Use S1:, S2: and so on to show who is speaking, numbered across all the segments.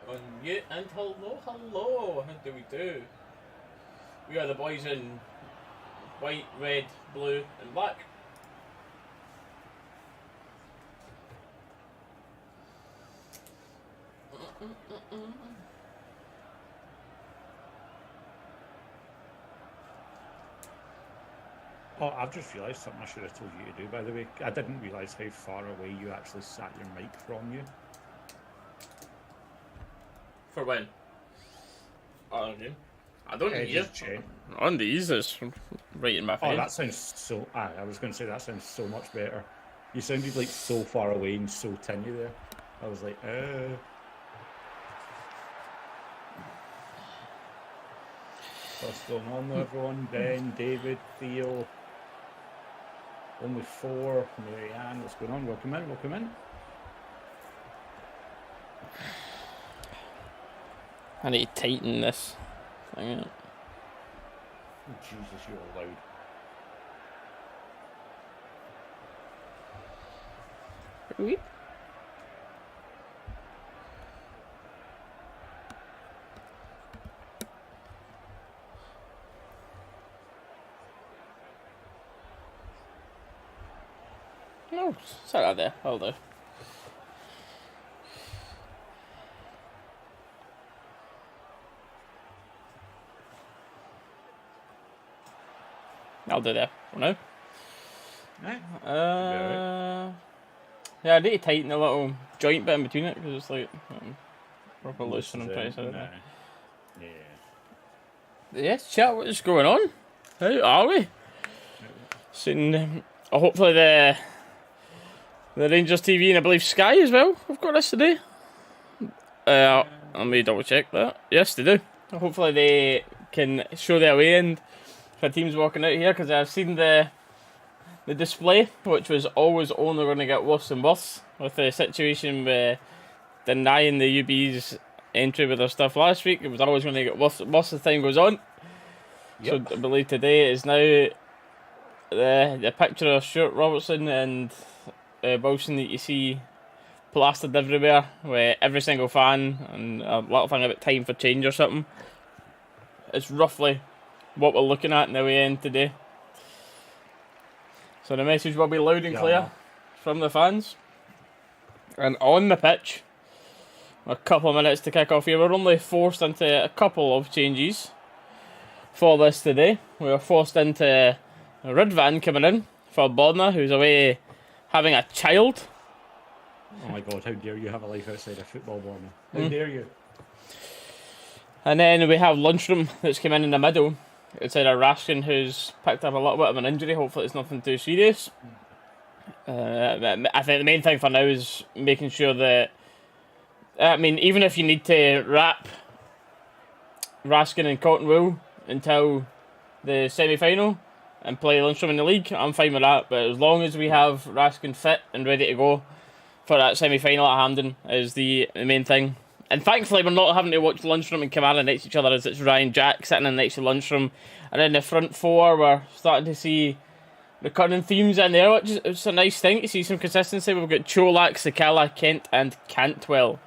S1: Unmute and hello, how do we do? We are the boys in white, red, blue and black.
S2: Oh, I've just realised something I should have told you to do, by the way. I didn't realise how far away you actually sat your mic from you.
S1: For when? I don't hear.
S2: Check.
S1: On these, it's right in my face.
S2: Oh, that sounds so... I was going to say, that sounds so much better. You sounded like so far away and so tinny there. I was like, What's going on there, everyone? Ben, David, Theo... Only 4. Marianne, what's going on? Welcome in, welcome in.
S1: I need to tighten this thing up.
S2: Oh, Jesus, you're loud.
S1: Really? No, set that there. I'll do. I'll do that for now.
S2: Right.
S1: Yeah, I need to tighten the little joint bit in between it because it's like proper loose when I'm trying to set it.
S2: Yeah.
S1: Yes, chat. What is going on? How are we? Seeing, hopefully the Rangers TV and I believe Sky as well. I've got this today. I may double check that. Yes, they do. Hopefully they can show their way and for teams walking out here because I've seen the display, which was always only going to get worse and worse with the situation with denying the UB's entry with their stuff last week. It was always going to get worse as time goes on. Yep. So I believe today is now the picture of Stuart Robertson and Wilson that you see plastered everywhere with every single fan and a little thing about time for change or something. It's roughly what we're looking at in the way in today. So the message will be loud and clear from the fans. And on the pitch, a couple of minutes to kick off here. We're only forced into a couple of changes for this today. We were forced into Ridvan coming in for Bodner, who's away having a child.
S2: Oh my God, how dare you have a life outside of football, Bodner? How dare you?
S1: And then we have Lundstram that's come in the middle. Instead of Raskin, who's picked up a little bit of an injury. Hopefully it's nothing too serious. I think the main thing for now is making sure that... I mean, even if you need to wrap Raskin and Cottonwool until the semi-final and play Lundstram in the league, I'm fine with that. But as long as we have Raskin fit and ready to go for that semi-final at Hampden is the main thing. And thankfully, we're not having to watch Lundstram and Kamara next to each other as it's Ryan Jack sitting in next to Lundstram. And in the front four, we're starting to see recurring themes in there, which is a nice thing to see some consistency. We've got Cholak, Sakala, Kent, and Cantwell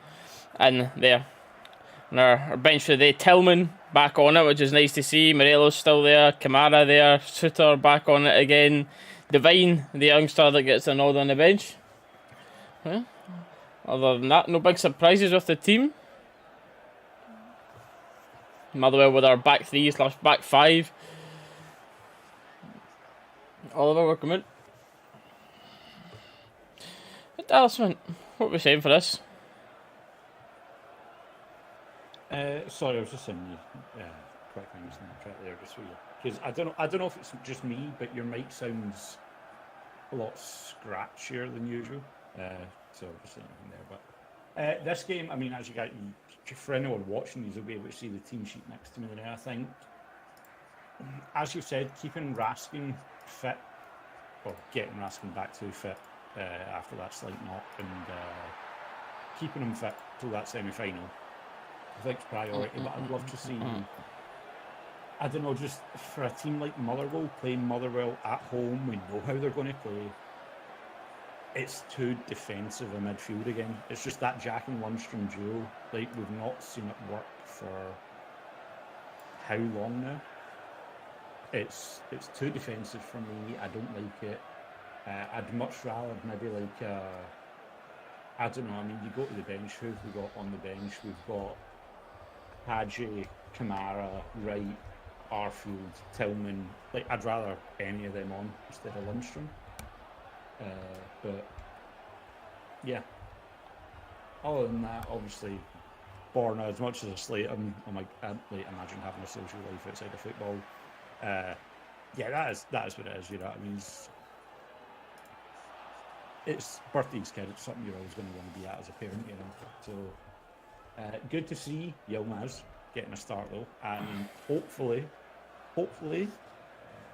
S1: in there. And our bench today, Tillman back on it, which is nice to see. Morelos still there, Kamara there, Suter back on it again. Devine, the youngster that gets a nod on the bench. Yeah. Other than that, no big surprises with the team. Motherwell with our back 3/back 5. Oliver, welcome in. Dalus, man, what are we saying for this?
S2: Sorry, I was just saying quick things in the chat there just for you. Because I don't know if it's just me, but your mic sounds a lot scratchier than usual. So just saying there. But this game, I mean, as you got for anyone watching these, will be able to see the team sheet next to me there. I think, as you said, keeping Raskin fit, or getting Raskin back to fit after that slight knock, and keeping him fit till that semi-final, I think it's priority. But I'd love to see, I don't know, just for a team like Motherwell, playing Motherwell at home, we know how they're going to play. it's too defensive a midfield again. It's just that Jack and Lundstram duo. Like, we've not seen it work for how long now? It's too defensive for me. I don't like it. I'd much rather maybe like I don't know. I mean, you go to the bench. Who have we got on the bench? We've got Hadji, Kamara, Wright, Arfield, Tillman. Like, I'd rather any of them on instead of Lundstram. But yeah. Other than that, obviously, Borna, as much as I slate him, I like imagine having a social life outside of football. Yeah, that is what it is. You know what I mean? It's birthday's kid. It's something you're always going to want to be at as a parent, you know. So good to see Yilmaz getting a start though, and hopefully,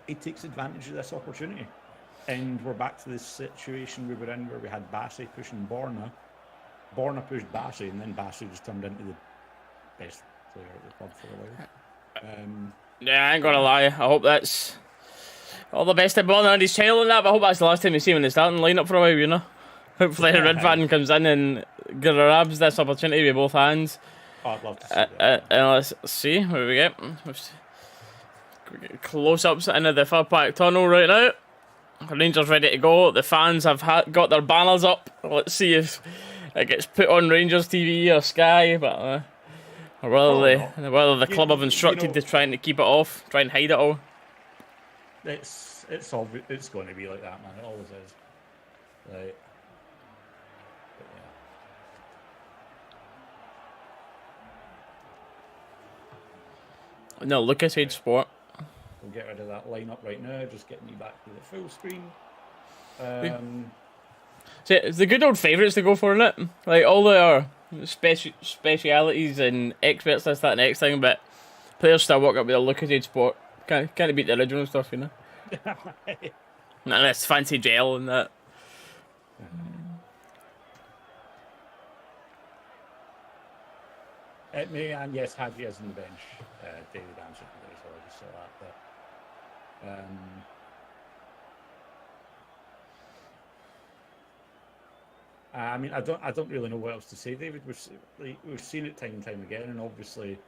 S2: he takes advantage of this opportunity. And we're back to this situation we were in where we had Bassey pushing Borna. Borna pushed Bassey, and then Bassey just turned into the best player at the club for a while.
S1: Yeah, I ain't gonna lie. I hope that's all the best to Borna and his child and that, but I hope that's the last time we see him in the starting lineup for a while, you know. Hopefully Ridvan comes in and grabs this opportunity with both hands.
S2: Oh, I'd love to see that.
S1: Let's see what we get. Close-ups into the far back tunnel right now. Rangers ready to go. The fans have got their banners up. Let's see if it gets put on Rangers TV or Sky, but whether the club have instructed to trying to keep it off, try and hide it all.
S2: It's obvious. It's going to be like that, man. It always is. Like, but yeah.
S1: No, Lucas Aid Sport.
S2: We'll get rid of that lineup right now. Just getting me back to the full screen.
S1: So it's the good old favourites to go for, isn't it? Like all their specialities and experts, this, that, and next thing, but players still walk up with a Lucas Aid Sport. Can't beat the original stuff, you know. And this fancy gel and that.
S2: And yes, Hadji is on the bench. David answered there, so I just saw that. But, I mean, I don't really know what else to say, David. We've seen it time and time again, and obviously,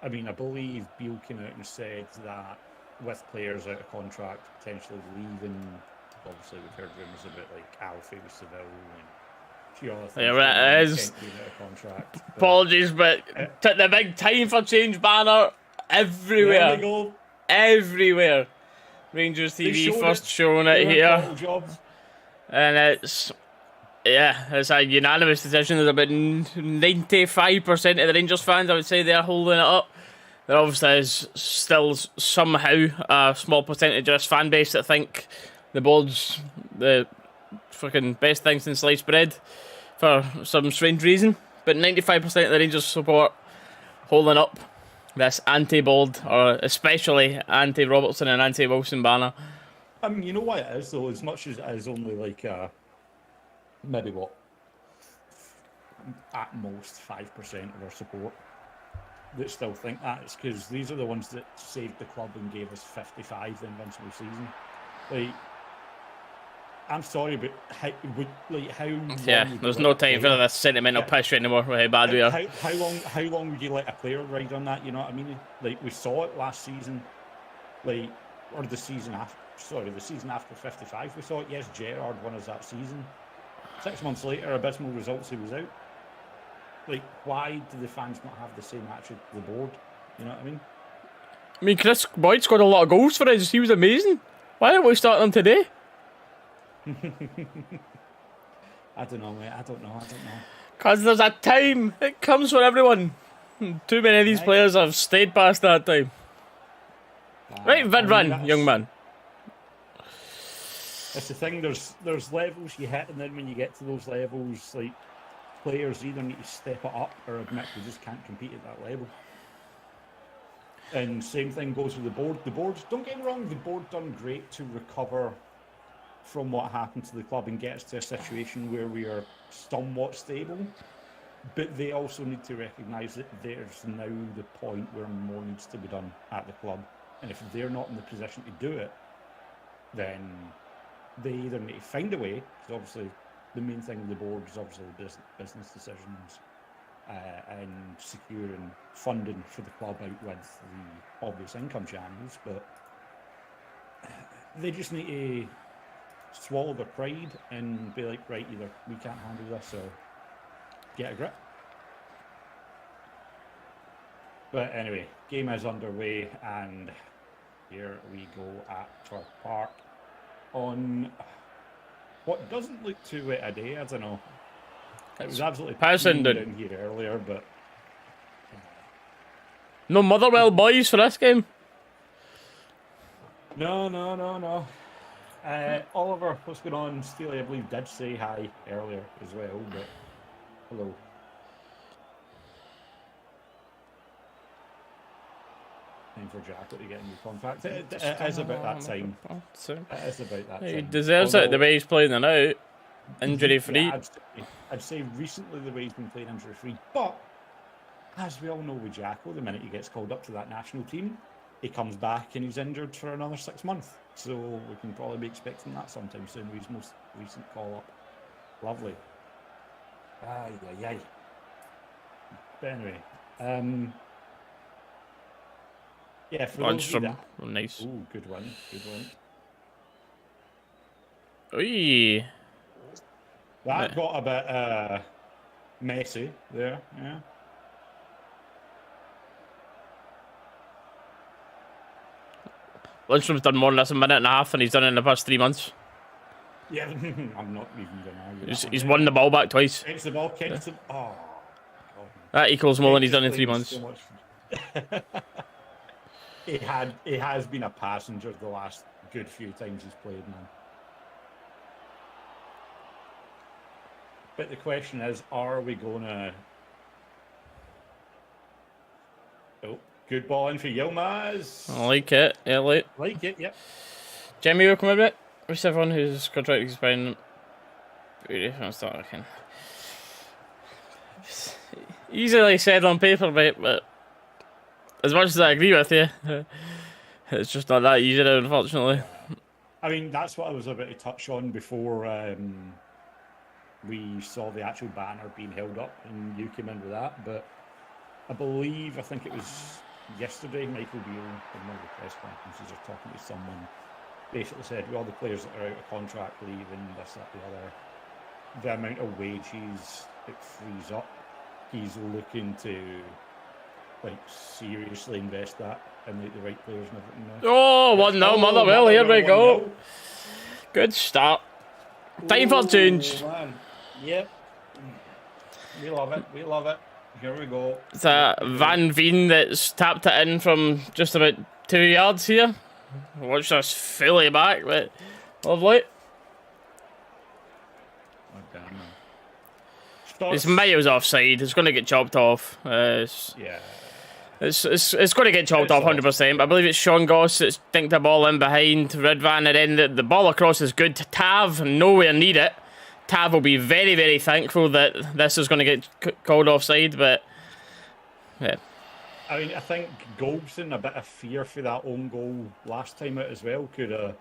S2: I mean, I believe Beale came out and said that with players out of contract, potentially leaving, obviously we've heard rumours about like Alfie with Seville and a few other things.
S1: Yeah, it is.
S2: Contract,
S1: apologies, but the big time for change banner everywhere.
S2: There we go.
S1: Everywhere. Rangers TV first showing it here. And it's a unanimous decision. There's about 95% of the Rangers fans, I would say, they're holding it up. There obviously is still somehow a small percentage of this fan base that think the board's the fucking best thing since sliced bread for some strange reason. But 95% of the Rangers support holding up this anti-bold, or especially anti-Robertson and anti-Wilson banner.
S2: I mean, you know why it is, though, as much as it is only like maybe what, at most 5% of our support that still think that. It's because these are the ones that saved the club and gave us 55 the invincible season. Like, I'm sorry, but how
S1: there's no time for this sentimental piss anymore with how bad we are.
S2: How long would you let a player ride on that? You know what I mean? Like, we saw it last season, like, or the season after. Sorry, the season after 55, we saw it. Yes, Gerrard won us that season. 6 months later, abysmal results, he was out. Like, why do the fans not have the same attitude to the board? You know what I mean?
S1: I mean, Chris Boyd scored a lot of goals for us. He was amazing. Why don't we start him today?
S2: I don't know, mate. I don't know.
S1: Because there's a time. It comes for everyone. Too many of these players have stayed past that time. Right, Vidvan, young man.
S2: It's the thing, there's levels you hit, and then when you get to those levels, like, players either need to step it up or admit they just can't compete at that level. And same thing goes with the board. The board, don't get me wrong, the board done great to recover from what happened to the club and get us to a situation where we are somewhat stable. But they also need to recognise that there's now the point where more needs to be done at the club. And if they're not in the position to do it, then they either need to find a way, because obviously the main thing of the board is obviously business decisions and securing funding for the club out with the obvious income channels, but they just need to swallow their pride and be like, right, either we can't handle this or get a grip. But anyway, game is underway, and here we go at Turf Park on what doesn't look too wet a day. I don't know. It was absolutely
S1: passing
S2: down here earlier, but
S1: no Motherwell boys for this game.
S2: No. Oliver, what's going on? Steely, I believe, did say hi earlier as well, but hello. Time for Jack to get a new contract. It is about that time. It is about that time.
S1: He deserves it the way he's playing it out. Injury free.
S2: Yeah, I'd say recently the way he's been playing injury free, but as we all know with Jacko, the minute he gets called up to that national team, he comes back and he's injured for another 6 months. So we can probably be expecting that sometime soon with his most recent call up. Lovely. Aye. But anyway, yeah, for
S1: Lundstram, nice.
S2: Ooh, good one.
S1: Oy.
S2: That got a bit messy there, yeah.
S1: Lundstram's done more than this a minute and a half, and he's done it in the past 3 months.
S2: Yeah, I'm not even going to argue.
S1: He's won the ball back twice.
S2: Kicks the ball, kicks the... Oh, God.
S1: That equals more than he's done in 3 months.
S2: So he has been a passenger the last good few times he's played now. But the question is, are we going to... Oh, good ball in for Yilmaz.
S1: I like it. Yeah,
S2: like it, yep.
S1: Jimmy will come a bit. Wish everyone whose contract is expiring. I'll start looking. Easily said on paper, mate, but as much as I agree with you, it's just not that easy now, unfortunately.
S2: I mean, that's what I was about to touch on before we saw the actual banner being held up and you came in with that. But I think it was yesterday, Michael Beale, in one of the press conferences, or talking to someone, basically said, with all the players that are out of contract leaving, this, that, the other, the amount of wages it frees up, he's looking to seriously invest that in the right players and everything.
S1: Oh, 1-0 Motherwell, here we go. Good start. Time for change.
S2: Man. Yep. We love it. Here we go.
S1: It's a Van Veen that's tapped it in from just about 2 yards here. Watch this fully back, but lovely. It's miles offside. It's going to get chopped off. It's going to get chopped off 100%. I believe it's Sean Goss that's dinked the ball in behind Ridvan, and then the ball across is good. Tav nowhere near it. Tav will be very, very thankful that this is going to get called offside, but yeah.
S2: I mean, I think Golbson, a bit of fear for that own goal last time out as well, could have...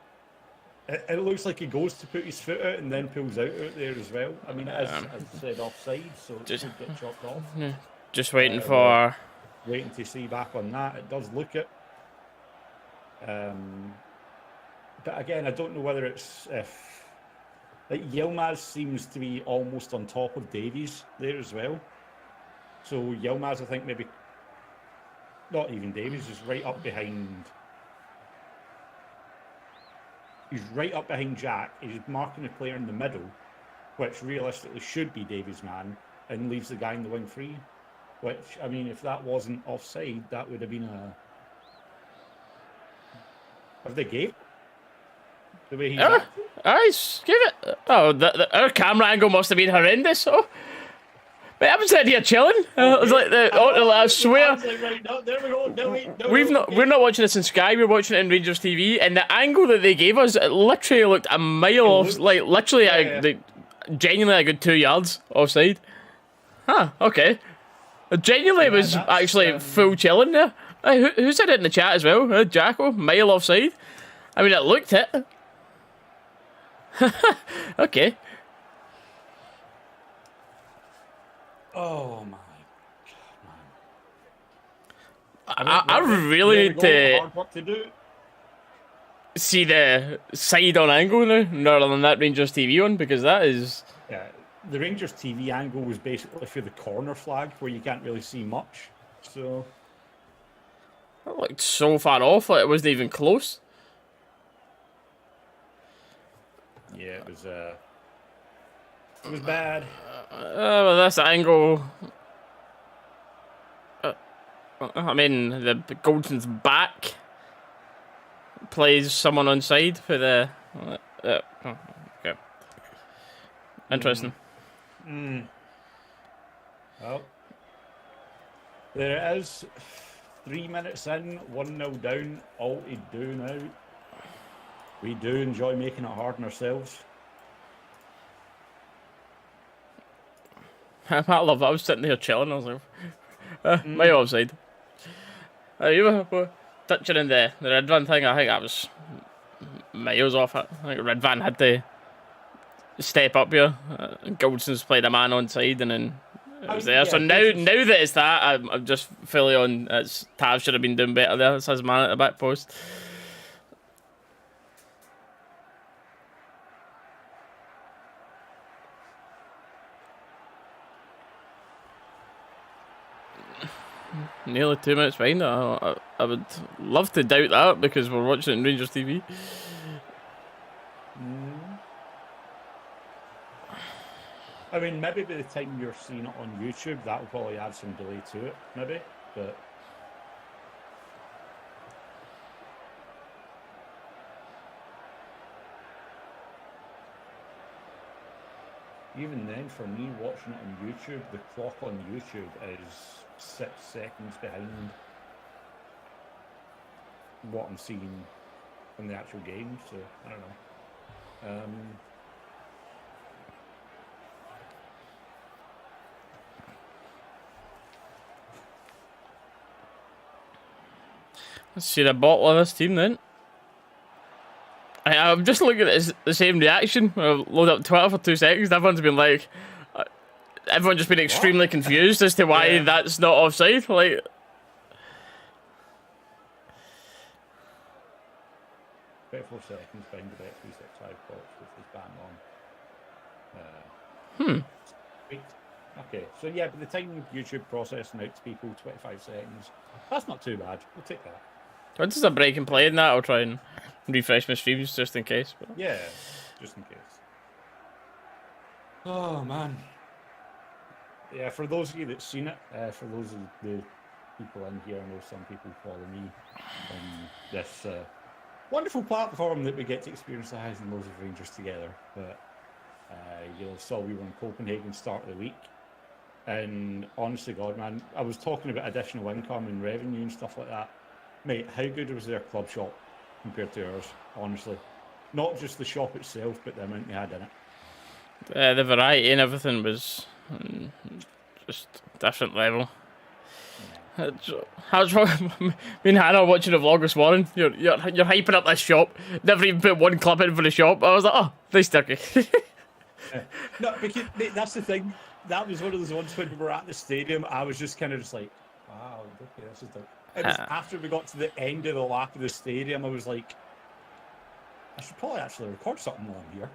S2: It looks like he goes to put his foot out and then pulls out there as well. I mean, it is, as I said, offside, so it could get chopped off.
S1: Just waiting for...
S2: Waiting to see back on that. It does look it. But again, I don't know whether it's... Yilmaz seems to be almost on top of Davies there as well. So Yilmaz, I think, maybe... Not even Davies, is right up behind... He's right up behind Jack. He's marking a player in the middle, which realistically should be Davies' man, and leaves the guy in the wing free. Which, I mean, if that wasn't offside, that would have been a... Have they gave? The way he's acting?
S1: Nice, give it. Oh, our camera angle must have been horrendous. Oh. But I'm sitting here chilling. It was like I swear.
S2: Right, no, there we go.
S1: We're not watching this in Sky. We're watching it in Rangers TV, and the angle that they gave us, it literally looked a mile off. Like literally, genuinely a good 2 yards offside. Huh? Okay. Genuinely, it was actually full chilling there. Who said it in the chat as well? Jacko, mile offside. I mean, it looked it. Okay.
S2: Oh my god, man.
S1: I really need to
S2: hard work to do.
S1: see the side on angle now, rather than that Rangers TV one, because that is...
S2: Yeah, the Rangers TV angle was basically for the corner flag, where you can't really see much. So
S1: That looked so far off, like it wasn't even close.
S2: yeah, it was bad.
S1: Well, this angle... I mean, the Goldson's back plays someone on side for the... okay. Interesting.
S2: Well, there it is. 3 minutes in, 1-0 down. All to do now. We do enjoy making it hard on ourselves.
S1: I love that. I was sitting there chilling. I was like, my offside. You were touching in the Red Van thing. I think that was miles off it. I think Red Van had to step up here. Goldson's played a man on side, and then it was there.
S2: Yeah,
S1: so now that it's that, I'm just fully on. Tav should have been doing better there. It's his man at the back post. Nearly 2 minutes behind. I would love to doubt that because we're watching it on Rangers TV.
S2: I mean, maybe by the time you're seeing it on YouTube, that will probably add some delay to it, maybe. But even then, for me, watching it on YouTube, the clock on YouTube is 6 seconds behind what I'm seeing in the actual game. So I don't know.
S1: Let's see the bottle of this team then. I'm just looking at the same reaction. I load up Twitter for 2 seconds. Everyone's been like, everyone's just been extremely confused as to why that's not offside. Like,
S2: 24 seconds behind the Bet365 box with his bang on. Wait. Okay, so yeah, by the time YouTube processing out to people, 25 seconds. That's not too bad. We'll take that.
S1: once there's a break and play in that, I'll try and refresh my streams just in case. But...
S2: yeah, just in case. Oh, man. Yeah, for those of you that's seen it, for those of the people in here, I know some people follow me on this wonderful platform that we get to experience the highs and lows of Rangers together. But you'll saw we were in Copenhagen start of the week. And honestly, God, man, I was talking about additional income and revenue and stuff like that. Mate, how good was their club shop compared to ours, honestly? Not just the shop itself, but the amount they had in it.
S1: the variety and everything was just different level. How's wrong? Me and Hannah watching a vlog this morning. You're hyping up this shop. Never even put one clip in for the shop. I was like, oh, nice turkey.
S2: No, because mate, that's the thing. That was one of those ones when we were at the stadium. I was just kind of just like, wow, okay, this is. It was after we got to the end of the lap of the stadium, I was like, I should probably actually record something on here.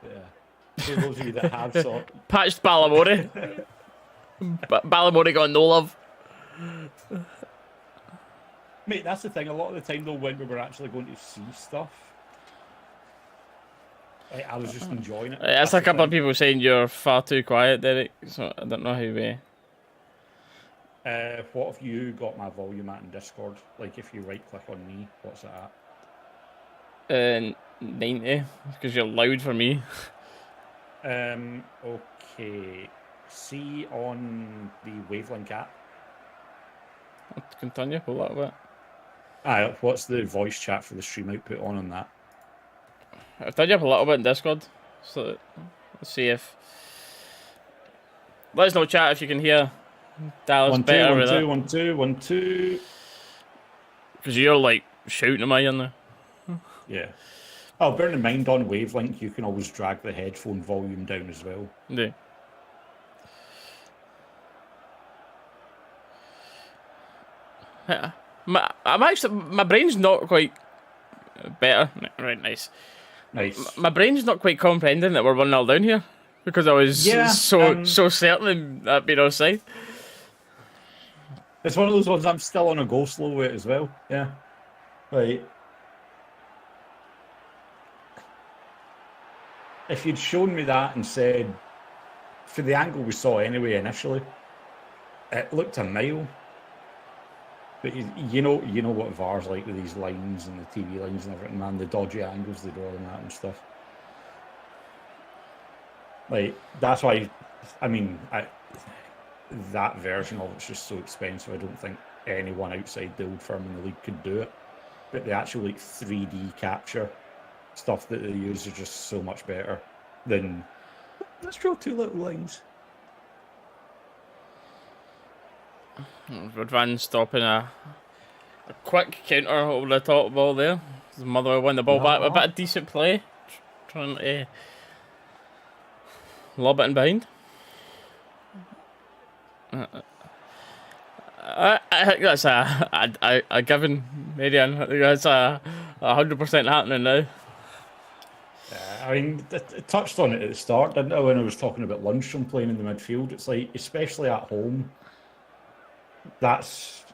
S2: Yeah. For those of you that have saw it.
S1: Patched Balamori. Balamori got no love.
S2: Mate, that's the thing. A lot of the time, though, when we were actually going to see stuff, I was just enjoying it.
S1: That's a couple of people saying you're far too quiet, Derek. So I don't know how we.
S2: What have you got my volume at in Discord? Like, if you right-click on me, what's it
S1: at? 90, because you're loud for me.
S2: Okay. See on the Wavelink app.
S1: I'll continue a little bit.
S2: What's the voice chat for the stream output on that?
S1: I've turned you up a little bit in Discord, so let's see if. Let us know, chat, if you can hear Dalus better with it.
S2: 1 2 1 2 1 2.
S1: Because you're like shouting at my ear now.
S2: Yeah. Oh, bearing in mind on wavelength, you can always drag the headphone volume down as well.
S1: Yeah. My brain's not quite better. Right, nice.
S2: Nice.
S1: My brain's not quite comprehending that we're 1-0 down here because I was so certain that being offside.
S2: It's one of those ones I'm still on a go slow with as well. Yeah. Right. If you'd shown me that and said, for the angle we saw anyway initially, it looked a mile. But you know what VAR's like with these lines and the TV lines and everything, man. The dodgy angles they draw and that and stuff. Like, that's why, that version of it's just so expensive. I don't think anyone outside the old firm in the league could do it. But the actual 3D capture stuff that they use is just so much better than let's draw two little lines.
S1: Van stopping a quick counter over the top ball there. Motherwell win the ball back with a bit of decent play. Trying to lob it in behind. I think that's a given, Marianne. I think that's 100% happening now.
S2: I touched on it at the start, didn't I, when I was talking about Lundstram playing in the midfield. It's like, especially at home, that's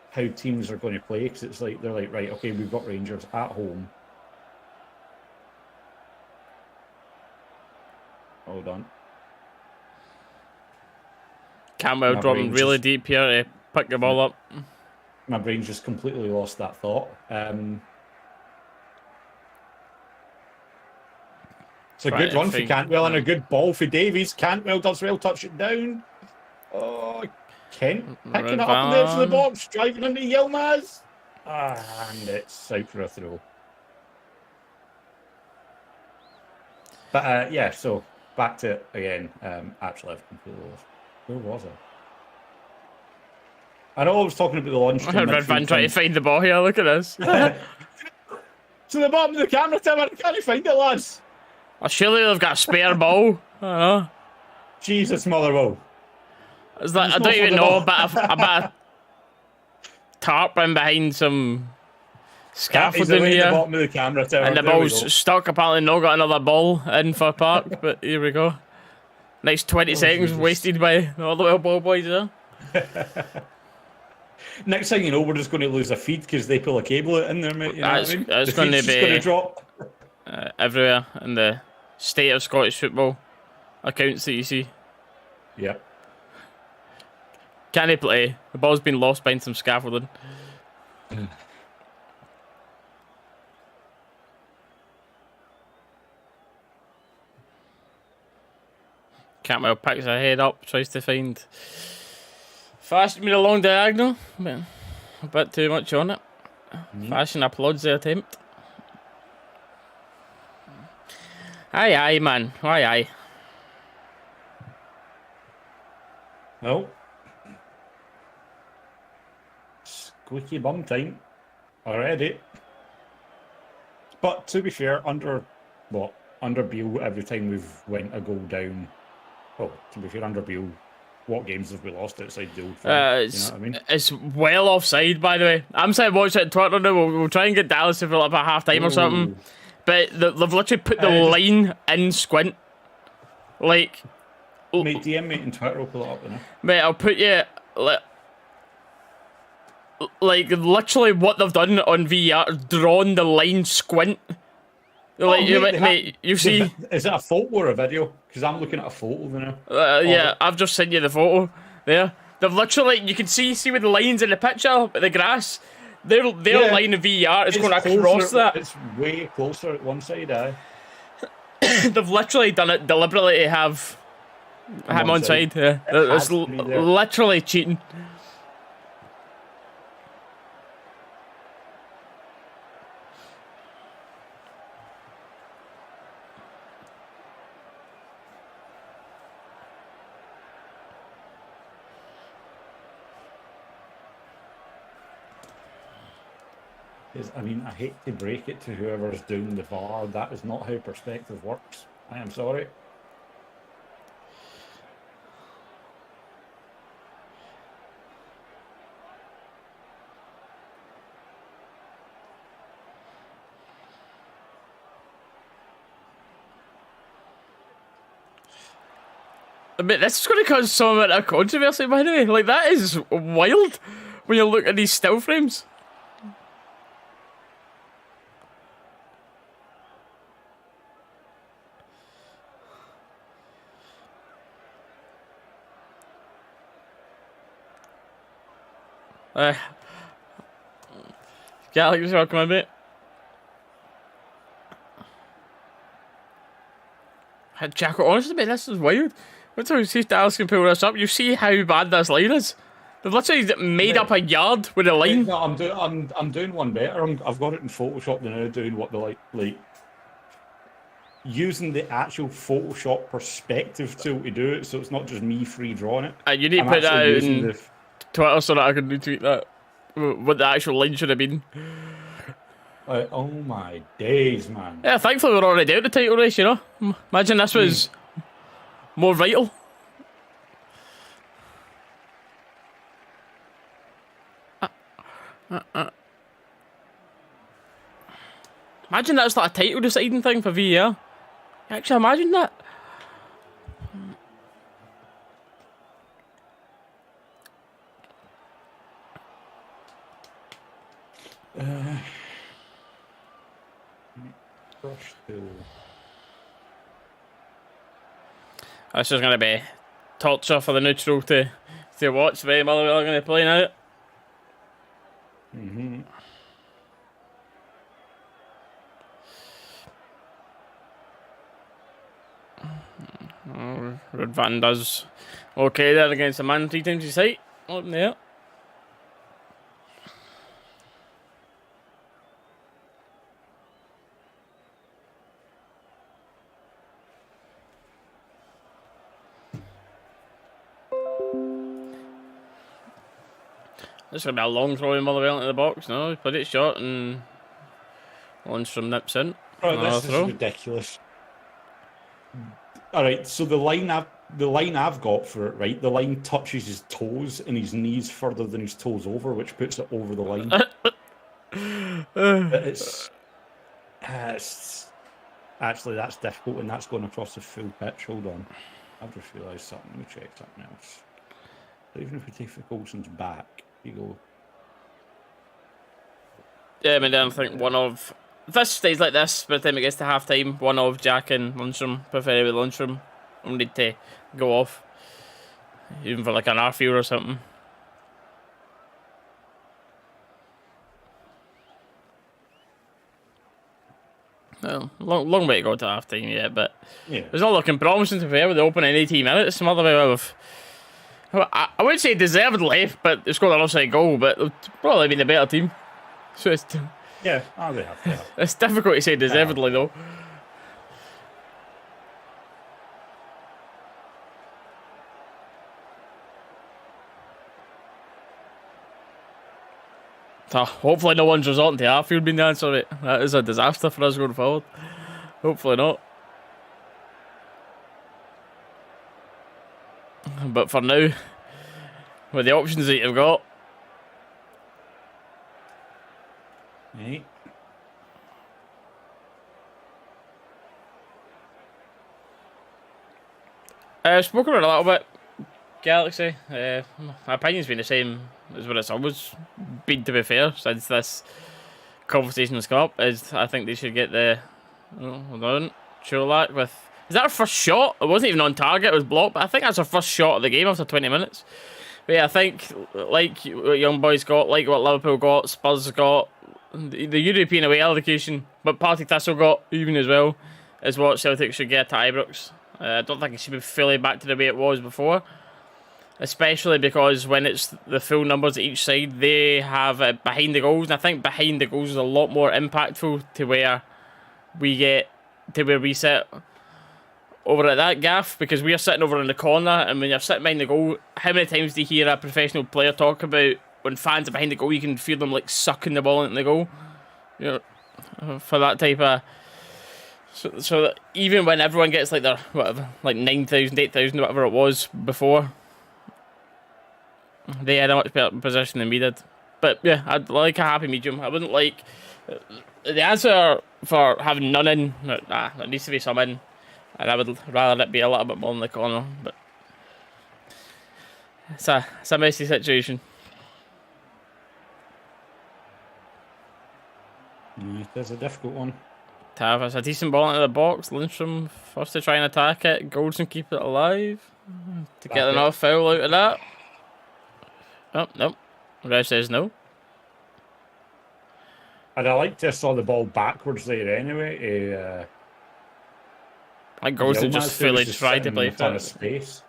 S2: how teams are going to play, because it's like, they're like, right, okay, we've got Rangers at home. Hold on.
S1: Campbell dropping really deep here to pick the ball up.
S2: My brain's just completely lost that thought. It's a good run for Cantwell and a good ball for Davies. Cantwell does well, touch it down. Oh, Kent picking it up in the edge of the box, driving into Yilmaz. And it's out for a throw. But yeah, so back to it again. Actually, I've completely lost. Where was I know I was talking about the launch.
S1: Red Van trying to find the ball here. Look at this.
S2: To the bottom of the camera, Tim. I can't find it, lads.
S1: Oh, surely they've got a spare ball. I don't know.
S2: Jesus, Motherwell.
S1: It's like, I don't even know about a tarp in behind some scaffolding here.
S2: The bottom of the camera, Tim.
S1: And the ball's stuck. Apparently, not got another ball in for Park. But here we go. Nice 20 seconds wasted by all the ball boys there.
S2: Next thing you know, we're just going to lose a feed because they pull a cable in there, mate. You know what I mean?
S1: It's going to be
S2: going to drop
S1: everywhere in the state of Scottish football accounts that you see.
S2: Yeah.
S1: Can he play? The ball's been lost behind some scaffolding. Cantwell picks her head up, tries to find Fashion me a long diagonal, but a bit too much on it. Fashion applauds the attempt. Aye, man. Aye.
S2: No. Squeaky bum time already. But to be fair, under Beale, every time we've went a goal down. Well, to be fair, under Beale, what games have we lost outside the old firm? You know what I mean?
S1: It's well offside, by the way. I'm saying watch it on Twitter now. We'll try and get Dalus to fill up at half time or something. But they've literally put the line in squint. Like,
S2: mate, DM me on Twitter, will pull it up now.
S1: Mate, I'll put you like literally what they've done on VR, drawn the line squint. Like, mate, you see.
S2: Is it a photo or a video? Because I'm looking at a photo now.
S1: Yeah, I've just sent you the photo there. They've literally, you can see with the lines in the picture, the grass. Their line of VR is going across that.
S2: It's way closer at one side, aye.
S1: They've literally done it deliberately to have him on side. Yeah. It's literally cheating.
S2: I mean, I hate to break it to whoever's doing the VAR. That is not how perspective works. I am sorry.
S1: I mean, this is going to cause some amount of controversy, by the way. Like, that is wild when you look at these still frames. Galaxy, welcome in, mate. Jacko, honestly, mate, this is wild. Wait till you see if Dalus can pull this up. You see how bad this line is. They've literally made up a yard with a line.
S2: No, I'm doing one better. I've got it in Photoshop now, doing what they like using the actual Photoshop perspective tool to do it, so it's not just me free drawing it.
S1: You need to put that out in Twitter so that I can retweet that. What the actual line should have been.
S2: Oh my days, man.
S1: Yeah, thankfully we're already out the title race, you know. Imagine this was more vital. Imagine that's like a title deciding thing for VAR. Actually, imagine that. This is going to be torture for the neutral to watch. But Motherwell are going to play now. Red Van does okay there against the man 3 times his height. Up there. This is going to be a long throw in Motherwell into the box. No, he put it short and Lundstram nips in.
S2: Oh, this is ridiculous. All right, so the line I've got for it, right? The line touches his toes and his knees further than his toes over, which puts it over the line. It's actually that's difficult, and that's going across the full pitch. Hold on, I've just realised something. Let me check something else. So even if we take Ficholson's back, you go.
S1: Yeah, I mean, I think one of. If this stays like this, by the time it gets to half time, one of Jack and Lundstram, preferably Lundstram, will need to go off. Even for like an half-hour or something. Well, long way to go to half time yet, but
S2: yeah.
S1: It's all looking promising to be fair with the opening 18 minutes. Motherwell have. I would say deservedly, but they scored an offside goal, but they've probably been a better team. So it's.
S2: Yeah, they have. Yeah.
S1: It's difficult to say deservedly, though. So, hopefully no one's resorting to Arfield being the answer. Right? That is a disaster for us going forward. Hopefully not. But for now, with the options that you've got,
S2: right.
S1: I've spoken about it a little bit. Galaxy. My opinion's been the same as what it's always been, to be fair, since this conversation has come up. Is I think they should get the. Hold on. Chulak with. Is that our first shot? It wasn't even on target, it was blocked, but I think that's our first shot of the game after 20 minutes. But yeah, I think, like what Young Boys got, like what Liverpool got, Spurs got, the European away allocation, but Partick Thistle got even as well, is what Celtic should get to Ibrox. I don't think it should be fully back to the way it was before, especially because when it's the full numbers at each side, they have it behind the goals, and I think behind the goals is a lot more impactful to where we sit over at that gaff, because we are sitting over in the corner, and when you're sitting behind the goal, how many times do you hear a professional player talk about when fans are behind the goal, you can feel them like sucking the ball into the goal? you know, for that type of. So that even when everyone gets like their whatever, like 9,000, 8,000, whatever it was before, they had a much better position than we did. But yeah, I'd like a happy medium. I wouldn't like the answer for having none in. Nah, there needs to be some in, and I would rather it be a little bit more in the corner. But it's a messy situation.
S2: There's a difficult one.
S1: Tav has a decent ball into the box. Lundstram first to try and attack it. Goldson keep it alive to get another foul out of that. Oh, no. Rev says no.
S2: And I like to saw the ball backwards there anyway.
S1: Like Goldson just fully tried to play
S2: a ton of space.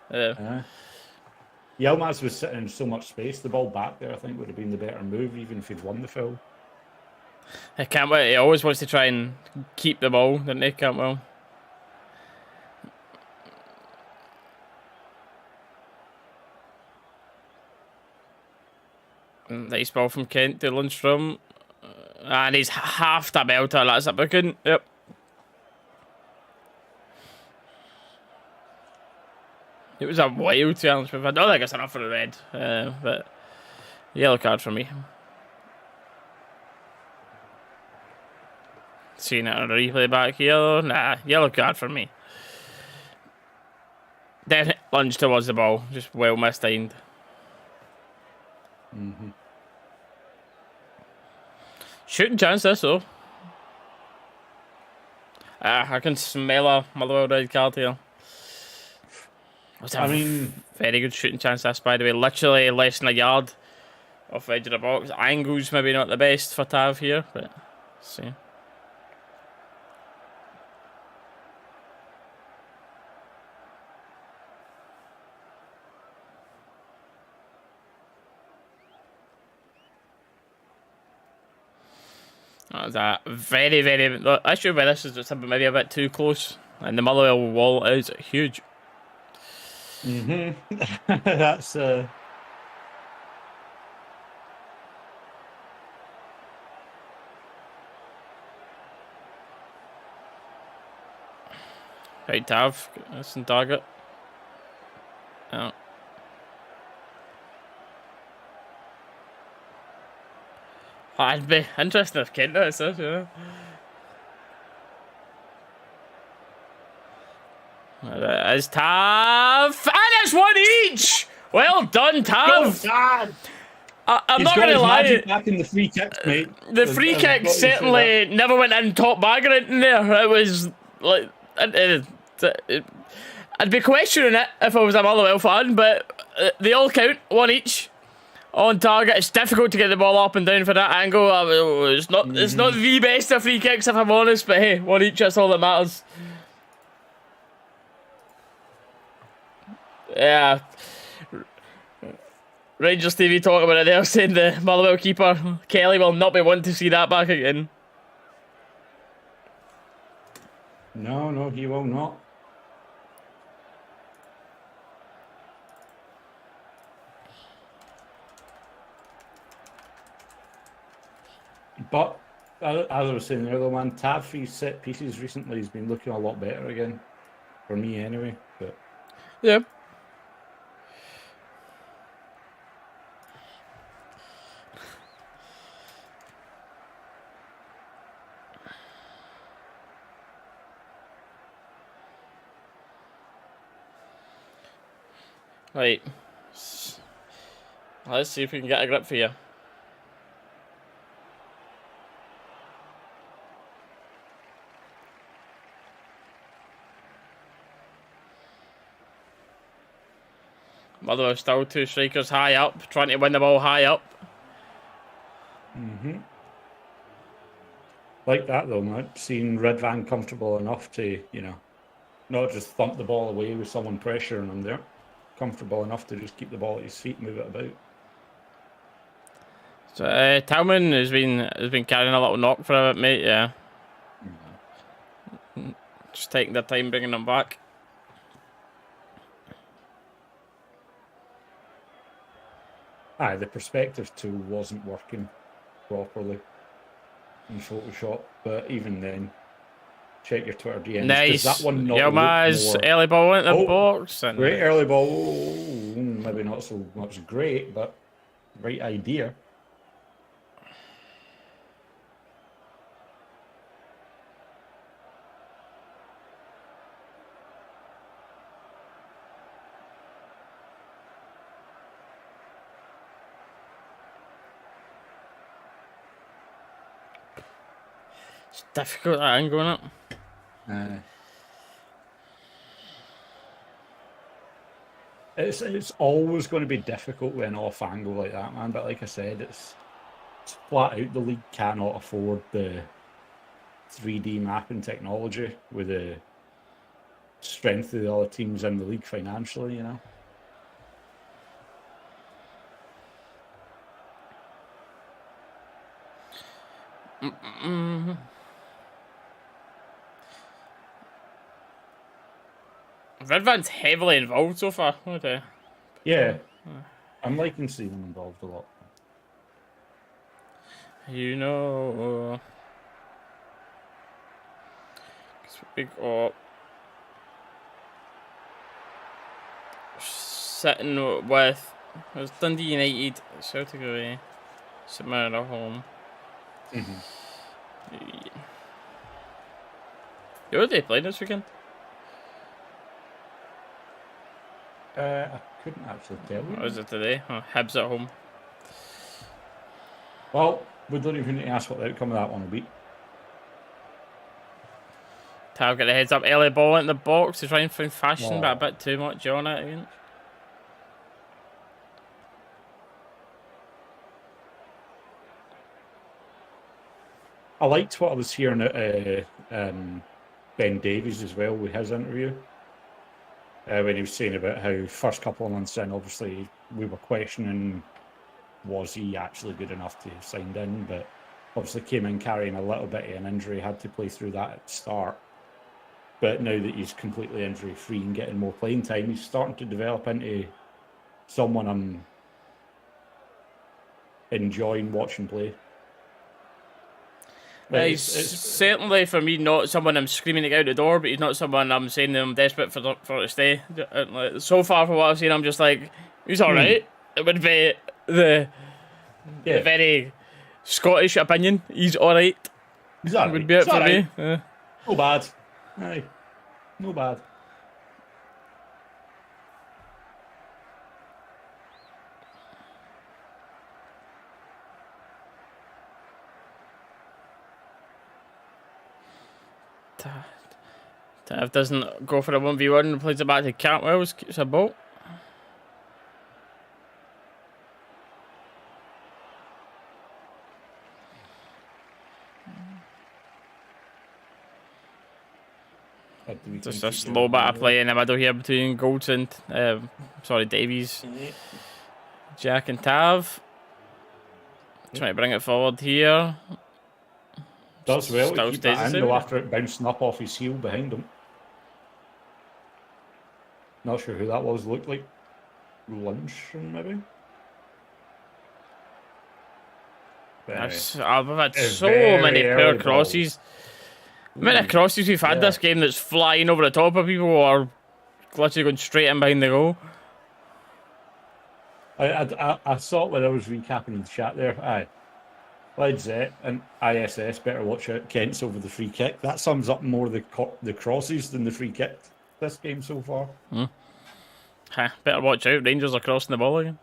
S2: Yilmaz was sitting in so much space. The ball back there, I think, would have been the better move, even if he'd won the foul.
S1: Cantwell, he always wants to try and keep the ball, doesn't he, Cantwell? Nice ball from Kent to Lundstram. And he's half the belter. That's a booking. Yep. It was a wild challenge, but I don't think it's enough for a red. But yellow card for me. Seeing it on a replay back here. Nah, yellow card for me. Then lunge towards the ball. Just well mistimed. Shooting chance this though. I can smell a Motherwell red card here. I mean, very good shooting chance this, by the way. Literally less than a yard off the edge of the box. Angles maybe not the best for Tav here, but let's see. That's a very, very. The issue with this is it's maybe a bit too close, and the Motherwell wall is huge.
S2: That's
S1: Right, Tav, that's in target. Oh. I'd be interested if Kent does this, yeah. That is Tav, and it's one each. Well done, Tav. I'm not gonna lie.
S2: Back in the free kicks, mate.
S1: The free kick certainly never went in top Margaret in there. It was like I'd be questioning it if I was a Motherwell fan, but they all count, one each. On target, it's difficult to get the ball up and down for that angle. It's not the best of free kicks, if I'm honest, but hey, one each, that's all that matters. Yeah. Rangers TV talking about it there, saying the Motherwell keeper, Kelly, will not be one to see that back again.
S2: No, he will not. But as I was saying earlier, man, Taffy's set pieces recently has been looking a lot better again, for me anyway. But
S1: yeah. Right. Let's see if we can get a grip for you. Motherwell still two strikers high up, trying to win the ball high up.
S2: Like that though, man. Seeing Redvan comfortable enough to, not just thump the ball away with someone pressuring him there. Comfortable enough to just keep the ball at his feet, move it about.
S1: So Tillman has been carrying a little knock for a bit, mate. Yeah. Just taking their time bringing them back.
S2: The perspective tool wasn't working properly. in Photoshop, but even then, check your Twitter DMs.
S1: Nice.
S2: Does that one not
S1: Yilmaz,
S2: look more...
S1: early ball into the box. And
S2: Great early ball. Oh, maybe not so much great, but right idea.
S1: It's difficult, that angle, isn't it?
S2: It's always going to be difficult with an off angle like that, man. But like I said, it's flat out the league cannot afford the 3D mapping technology with the strength of the other teams in the league financially, you know.
S1: Redvan's heavily involved so far. Okay.
S2: Yeah, I'm liking seeing them involved a lot.
S1: You know, 'cause we got sitting with it was Dundee United, Celtic away, St Mirren at home. Who are they playing this weekend?
S2: I couldn't actually tell you.
S1: Or is it today? Oh, Hibs at home.
S2: Well, we don't even need to ask what the outcome of that one will be.
S1: Tav got the heads up, early ball in the box to try and find fashion, but a bit too much on it again.
S2: I liked what I was hearing at Ben Davies as well with his interview. When he was saying about how first couple of months in, obviously, we were questioning was he actually good enough to have signed in, but obviously came in carrying a little bit of an injury, had to play through that at the start. But now that he's completely injury-free and getting more playing time, he's starting to develop into someone I'm enjoying watching play.
S1: He's certainly, for me, not someone I'm screaming to get out the door, but he's not someone I'm saying I'm desperate for to stay. So far, from what I've seen, I'm just like, he's alright. It would be the very Scottish opinion. He's alright.
S2: He's alright.
S1: Would be it for me.
S2: No bad. Aye. No bad.
S1: Tav doesn't go for a 1v1 and plays it back to Cantwell, keeps a ball. Just a slow bit of play in the middle here between Goldson, Davies, Jack and Tav. Trying to bring it forward here.
S2: Does well to
S1: Still
S2: keep
S1: stays
S2: that
S1: the
S2: in, though,
S1: same.
S2: after it bouncing up off his heel behind him. Not sure who that was. Looked like Lundstram, maybe?
S1: I've had so many poor crosses. The amount of crosses we've had this game that's flying over the top of people or literally going straight in behind the goal.
S2: I thought when I was recapping the chat there, aye, Led and ISS better watch out. Kent's over the free kick. That sums up more the crosses than the free kick this game so far.
S1: Better watch out. Rangers are crossing the ball again.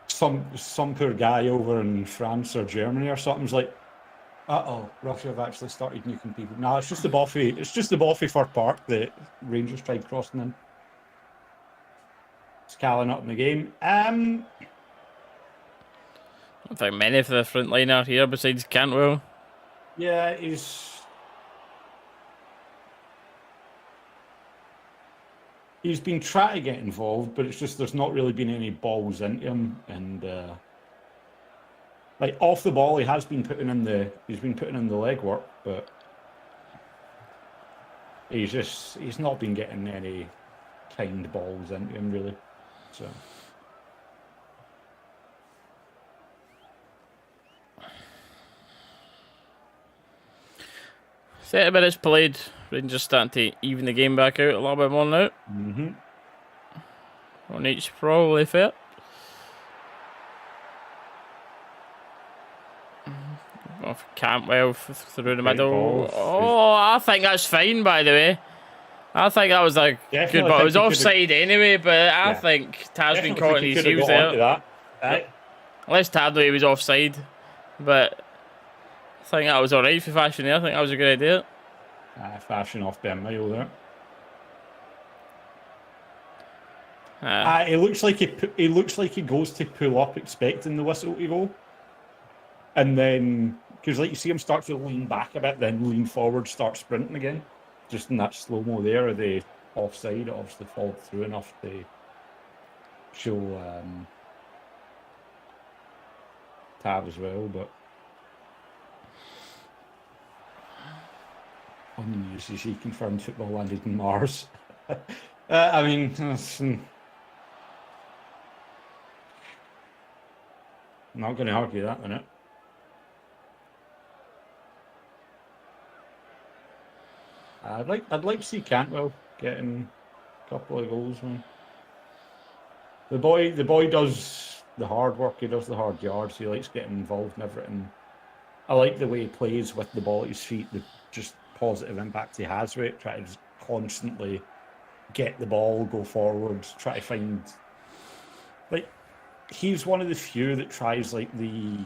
S2: Some poor guy over in France or Germany or something's like, Russia have actually started nuking people. No, it's just the Boffy. It's just the Boffy for Park that Rangers tried crossing in. It's Callan up in the game.
S1: I don't think many for the front line are here besides Cantwell.
S2: Yeah, he's been trying to get involved, but it's just there's not really been any balls into him, and like off the ball, he's been putting in the legwork, but he's not been getting any timed balls into him, really. So.
S1: Thirty minutes played. Rangers starting to even the game back out a little bit more now.
S2: Mm-hmm.
S1: On each, probably fair. Off Campbell through the middle.
S2: Balls.
S1: Oh, I think that's fine, by the way. I think that was a good ball. It was offside anyway, but I think Tav's been caught in his heels there.
S2: Right.
S1: Unless Tad knew he was offside, but I think that was alright for Fashion there. I think that was a good idea.
S2: Fashion off Ben Mayo there. It looks like he goes to pull up expecting the whistle to go, and then because like you see him start to lean back a bit, then lean forward, start sprinting again. Just in that slow mo there, of the offside, it obviously followed through enough to show Tab as well, but on the UCC confirmed football landed in Mars. I mean, I'm not going to argue that, innit? I'd like to see Cantwell getting a couple of goals, man. The boy does the hard work. He does the hard yards. He likes getting involved in everything. I like the way he plays with the ball at his feet. The just positive impact he has with it. Try to just constantly get the ball, go forward, try to find. Like, he's one of the few that tries like the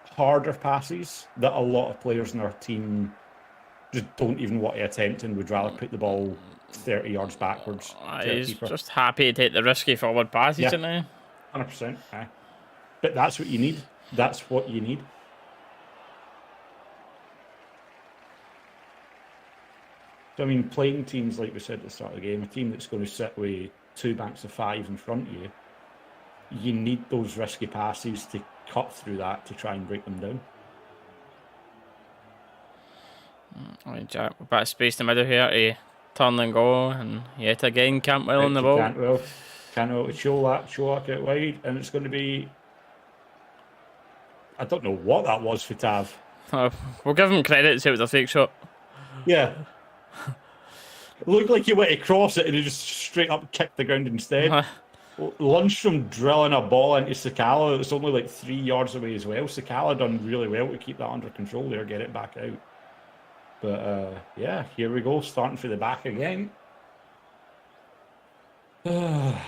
S2: harder passes that a lot of players in our team just don't even want to attempt and would rather put the ball 30 yards backwards.
S1: He's just happy to take the risky forward passes, isn't he?
S2: 100%. But that's what you need. That's what you need. So, I mean, playing teams, like we said at the start of the game, a team that's going to sit with two banks of five in front of you, you need those risky passes to cut through that to try and break them down.
S1: Right, Jack, a bit of space in the middle here to turn and go, and yet again Cantwell on the ball.
S2: Cantwell to show that out wide, and it's going to be. I don't know what that was for Tav.
S1: We'll give him credit, say it was a fake shot.
S2: Yeah. It looked like he went to cross it and he just straight up kicked the ground instead. Lundstram drilling a ball into Sakala. It's only like 3 yards away as well. Sakala done really well to keep that under control there, get it back out. But yeah, here we go, starting for the back again.
S1: Oh,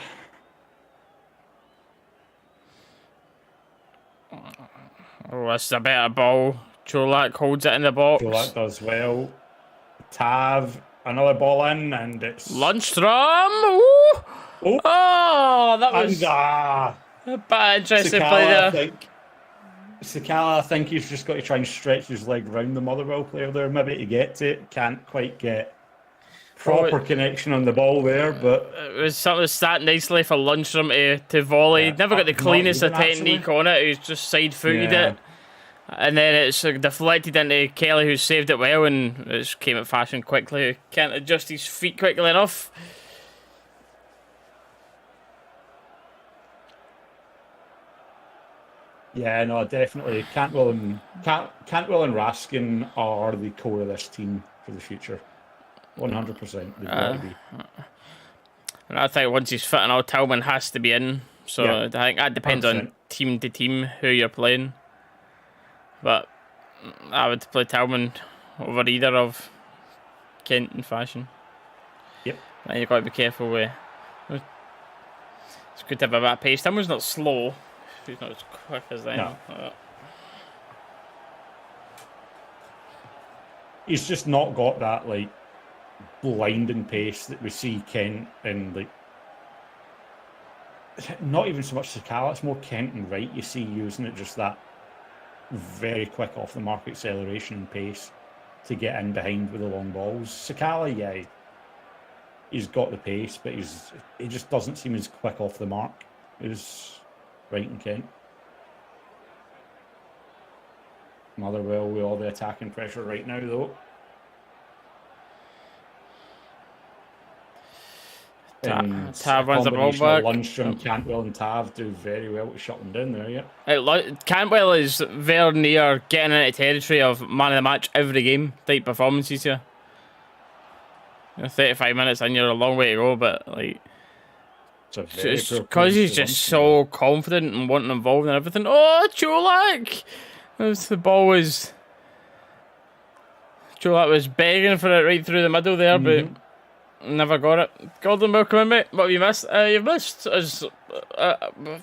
S1: this is a better ball. Cholak holds it in the box.
S2: Cholak does well. Tav, another ball in, and it's
S1: Lundstram. Ooh. Oh, that was a bad interesting play there.
S2: Sakala, I think he's just got to try and stretch his leg round the Motherwell player there, maybe to get to it. Can't quite get proper connection on the ball there, but
S1: it was something that sat nicely for Lundstram to volley. Yeah, never got the cleanest of technique on it. He's just side-footed it. And then it's deflected into Kelly, who saved it well, and it just came at Fashion quickly. Can't adjust his feet quickly enough.
S2: Yeah, no, definitely. Cantwell and Raskin are the core of this team for the future. 100%. They've got to be.
S1: And I think once he's fit and all, Tillman has to be in. So yeah, I think that depends 100%. On team to team who you're playing. But I would play Tillman over either of Kent and Fashion.
S2: Yep.
S1: And you've got to be careful with. It's good to have a bit of pace. Tillman's not slow. He's not as quick as them. No.
S2: He's just not got that like blinding pace that we see Kent and like. Not even so much Sakala, it's more Kent and Wright you see using it, just that very quick off the mark acceleration and pace to get in behind with the long balls. Sakala, yeah, he's got the pace, but he just doesn't seem as quick off the mark as Wright and Kent. Motherwell with all the attacking pressure right now, though. And
S1: Tav
S2: a
S1: wins the ball
S2: combination of
S1: back.
S2: Lundstram, Cantwell and Tav do very well to shut them down there,
S1: Cantwell is very near getting into territory of man of the match every game type performances here. 35 minutes in, you're a long way to go, but like, it's because he's just so confident and wanting involved and everything. Oh, Cholak! The ball was... Cholak was begging for it right through the middle there, but never got it. Gordon, welcome in, mate. What have you missed? You've missed,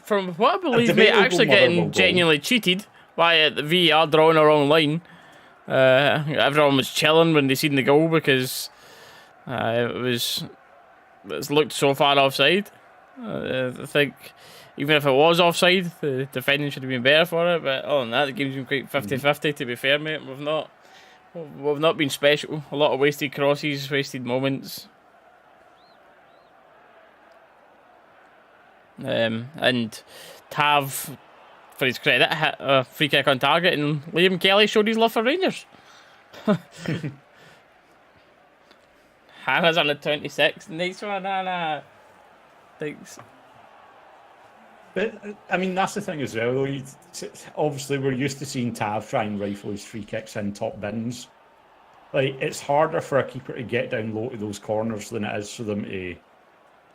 S1: from what I believe, mate, actually getting genuinely cheated by the VAR drawing a wrong line. Everyone was chilling when they seen the goal because it's looked so far offside. I think even if it was offside, the defending should have been better for it. But other than that, the game's been quite 50-50. To be fair, mate, we've not been special. A lot of wasted crosses, wasted moments. And Tav, for his credit, hit a free kick on target, and Liam Kelly showed his love for Rangers. Hannah's on the 26. Nice one, Hannah. Thanks.
S2: But, I mean, that's the thing as well, though. Obviously, we're used to seeing Tav try and rifle his free kicks in top bins. Like, it's harder for a keeper to get down low to those corners than it is for them to,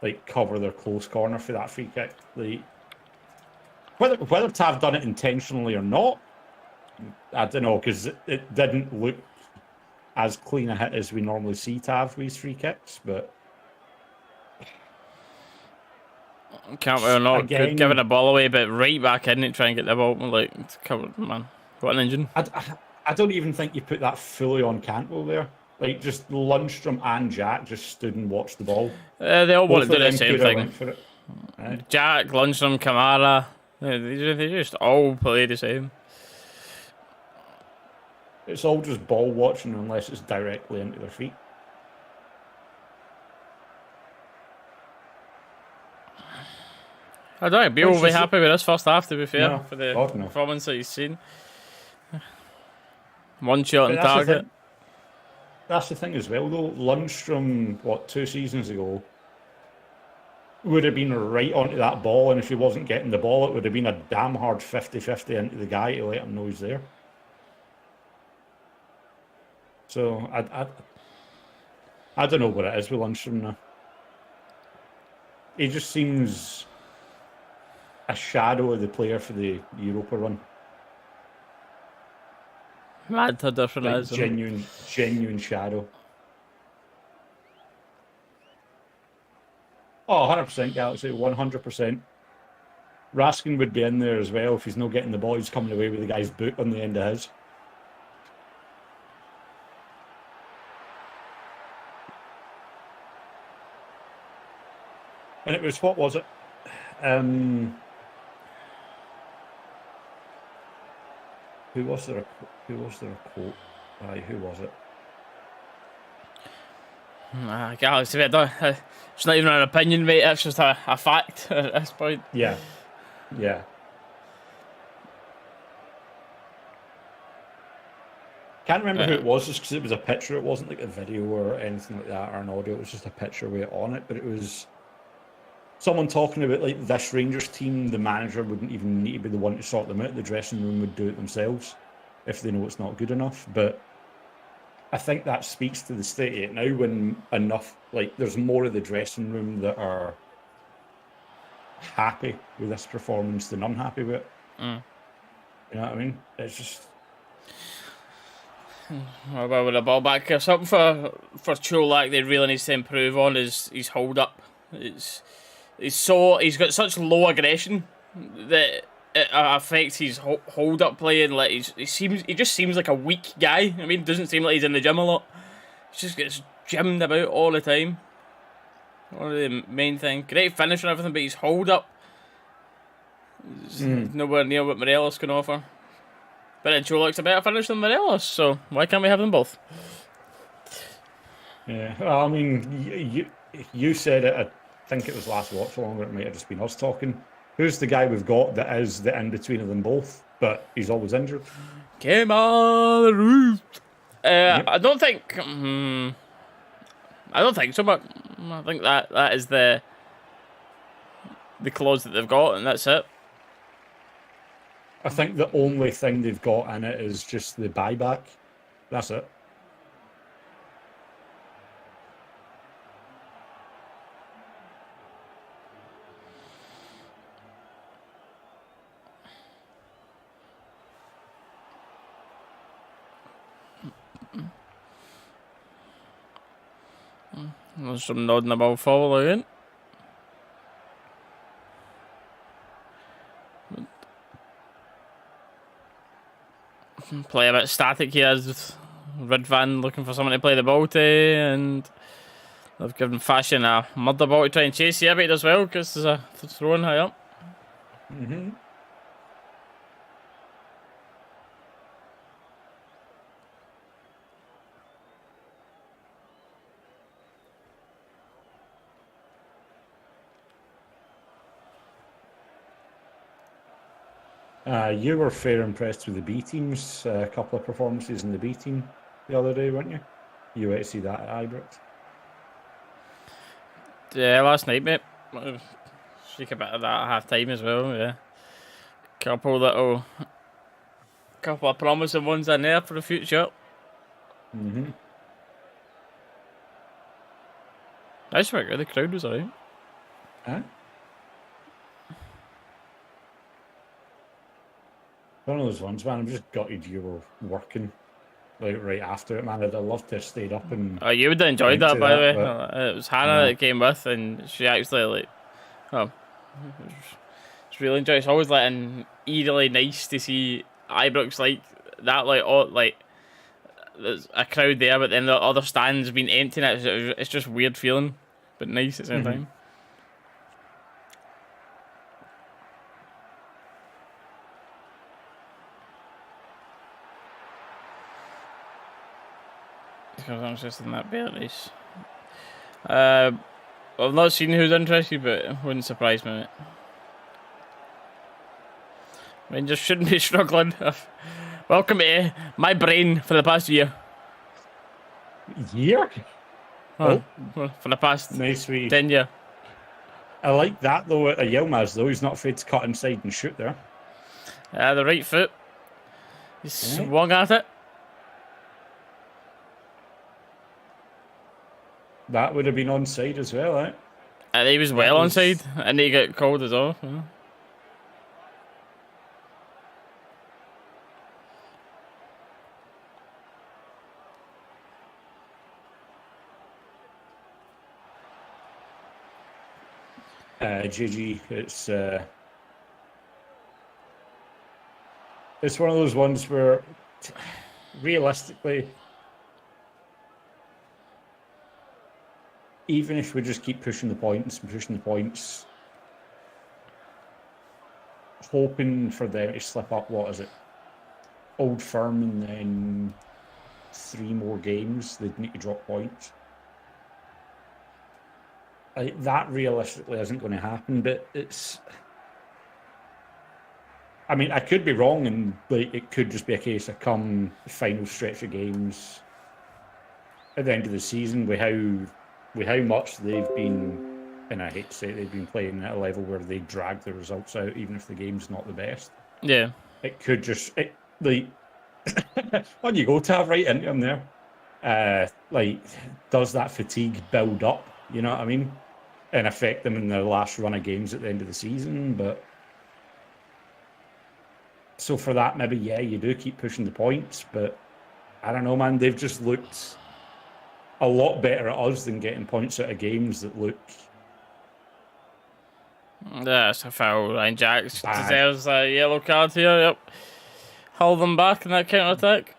S2: like, cover their close corner for that free kick. Like, whether Tav done it intentionally or not, I don't know, because it didn't look as clean a hit as we normally see Tav with his free kicks, but...
S1: Can't we not giving the ball away, but right back in it, try and get the ball. Like, man, what an engine.
S2: I don't even think you put that fully on Cantwell there. Like, just Lundstram and Jack just stood and watched the ball.
S1: They all want to do the same thing.
S2: For it. Right.
S1: Jack, Lundstram, Kamara, they just all play the same.
S2: It's all just ball watching unless it's directly into their feet.
S1: I don't think Beale will be happy with this first half, to be fair,
S2: no,
S1: for the
S2: no.
S1: performance that he's seen. One shot on target.
S2: That's the thing as well, though. Lundstram, 2 seasons ago, would have been right onto that ball, and if he wasn't getting the ball, it would have been a damn hard 50-50 into the guy to let him know he's there. So, I don't know what it is with Lundstram now. He just seems a shadow of the player for the Europa run.
S1: Mad how different it is.
S2: Genuine shadow. Oh, 100% Galaxy, 100%. Raskin would be in there as well if he's not getting the ball. He's coming away with the guy's boot on the end of his. And it was, what was it? Who was there a quote? Who was it?
S1: Galaxy, it's not even an opinion, mate. It's just a fact at this point.
S2: Yeah. Can't remember who it was, just because it was a picture. It wasn't like a video or anything like that, or an audio. It was just a picture with it on it. But it was someone talking about, like, this Rangers team, the manager wouldn't even need to be the one to sort them out. The dressing room would do it themselves if they know it's not good enough. But I think that speaks to the state of it now, when enough, like, there's more of the dressing room that are happy with this performance than unhappy with it. You know what I mean? It's just...
S1: Well, with the ball back, something for Cholak they really needs to improve on is his hold up. He's got such low aggression that it affects his hold up play, and like he just seems like a weak guy. I mean, it doesn't seem like he's in the gym a lot. He just gets gymmed about all the time. One of the main thing, great finish and everything, but his hold up is nowhere near what Morelos can offer. But then Cholak's a better finish than Morelos, so why can't we have them both?
S2: Yeah, well, I mean, you said it. I think it was last watch along, or it might have just been us talking. Who's the guy we've got that is the in-between of them both, but he's always injured?
S1: Came on the roof.
S2: Yep.
S1: I don't think... I don't think so, but I think that is the clause that they've got, and that's it.
S2: I think the only thing they've got in it is just the buyback. That's it.
S1: There's some nodding the ball forward again. Play a bit static here as Ridvan looking for someone to play the ball to, and they've given Fashion a murder ball to try and chase here, but he does well because there's a throw-in high up.
S2: You were fair impressed with the B teams, a couple of performances in the B team the other day, weren't you? You went to see that at Ibrox.
S1: Yeah, last night, mate. Speak a bit of that at half time as well, yeah. Couple of promising ones in there for the future. Nice work, the crowd was alright.
S2: Huh? One of those ones, man. I'm just gutted you were working like right after it, man. I'd have loved to have stayed up and.
S1: Oh, you would have enjoyed that, by the way. It was Hannah
S2: Yeah.
S1: that came with, and she actually it's really enjoyed. It's always like eerily nice to see Ibrox like that, like there's a crowd there, but then the other stands have been empty. And it's just weird feeling, but nice at the same time. Because I'm just in that bit nice. I've not seen who's interested, but it wouldn't surprise me. Rangers shouldn't be struggling. Welcome to my brain for the past year.
S2: Year?
S1: For the past
S2: nice
S1: 10 years.
S2: I like that though at Yilmaz though. He's not afraid to cut inside and shoot there.
S1: The right foot. He swung at it.
S2: That would have been onside as well, eh?
S1: And he was well onside, and he got called as well.
S2: GG, it's one of those ones where realistically, even if we just keep pushing the points, hoping for them to slip up, what is it? Old Firm and then 3 more games, they'd need to drop points. That realistically isn't going to happen, but it's... I mean, I could be wrong, and it could just be a case of come the final stretch of games at the end of the season with how much they've been, and I hate to say it, they've been playing at a level where they drag the results out, even if the game's not the best.
S1: Yeah.
S2: It could just... on you go, Tav, right into him there. Does that fatigue build up? You know what I mean? And affect them in their last run of games at the end of the season. But so for that, maybe, yeah, you do keep pushing the points. But I don't know, man. They've just looked a lot better at us than getting points out of games that look...
S1: That's a foul. Ryan Jacks deserves a yellow card here. Yep. Hold them back in that counter-attack.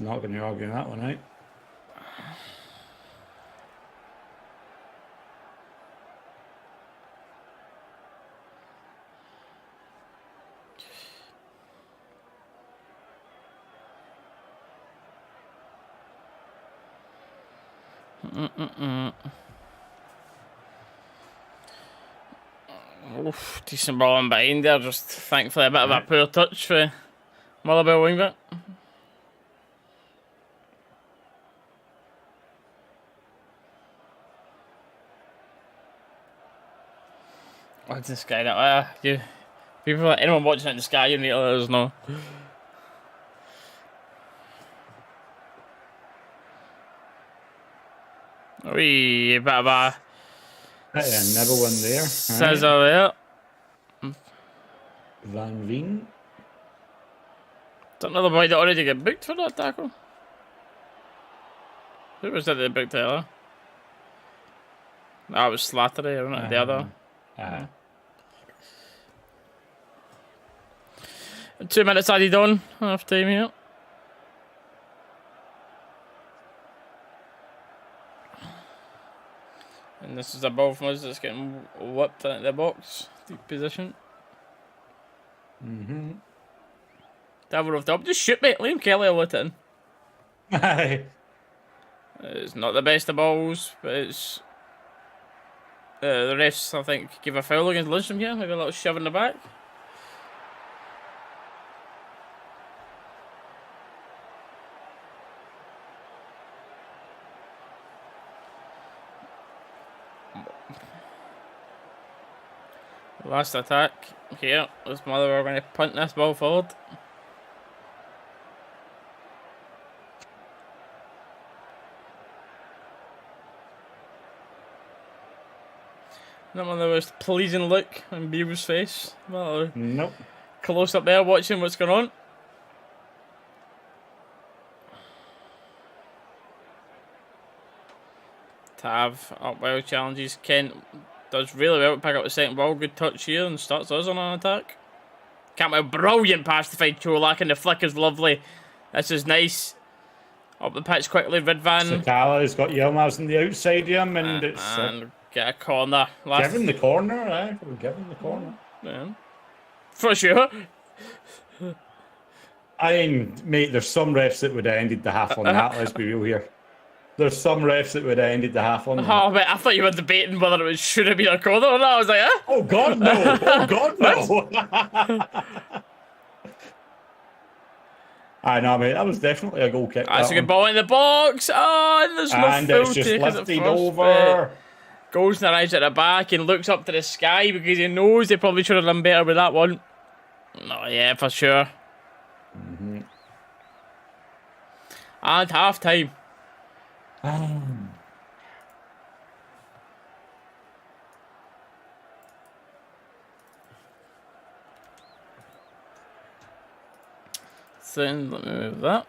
S2: Not going to argue that one out.
S1: Oof, decent ball in behind there. Just thankfully a bit of a poor touch for Motherwell wingback. What's the Sky now? People, anyone watching it in the Sky, you need to let us know. Wee, bit of a
S2: Another one there.
S1: scissor there.
S2: Van Veen.
S1: Is that another boy that already got booked for that tackle? Who was that that booked there? That was Slattery, wasn't it? The other. 2 minutes added on, half time here. And this is a ball from us that's getting whipped into the box. Deep position. Devil off top. Just shoot, mate. Liam Kelly will let it in.
S2: Aye.
S1: It's not the best of balls, but it's. The refs, I think, give a foul against Lundstram here. Maybe a little shove in the back. Last attack here. This Motherwell going to punt this ball forward. Not one of the most pleasing look on Beale's face. Well,
S2: Nope.
S1: close up there watching what's going on. Tav up well, challenges Kent. Does really well to pick up the second ball. Good touch here and starts us on an attack. Campbell, brilliant pass to find Cholak, and the flick is lovely. This is nice. Up the pitch quickly, Ridvan.
S2: Sakala's got Yilmaz on the outside of him, and it's
S1: And get a corner.
S2: given the corner, eh? We're given the corner.
S1: Yeah. For sure.
S2: I mean, mate, there's some refs that would have ended the half on that, let's be real here. There's some refs that would have ended the half on that.
S1: Oh, mate, I thought you were debating whether it should have been a corner or not. I was like, eh?
S2: Oh, God, no! Oh, God, no! I know, mate, that was definitely a goal kick.
S1: That's a good ball in the box. Oh, and there's no
S2: and
S1: full
S2: it's just
S1: take at the
S2: lifted
S1: first
S2: over.
S1: bit. Goes and arrives at the back and looks up to the sky because he knows they probably should have done better with that one. No, yeah, for sure. And half time. So let me move that.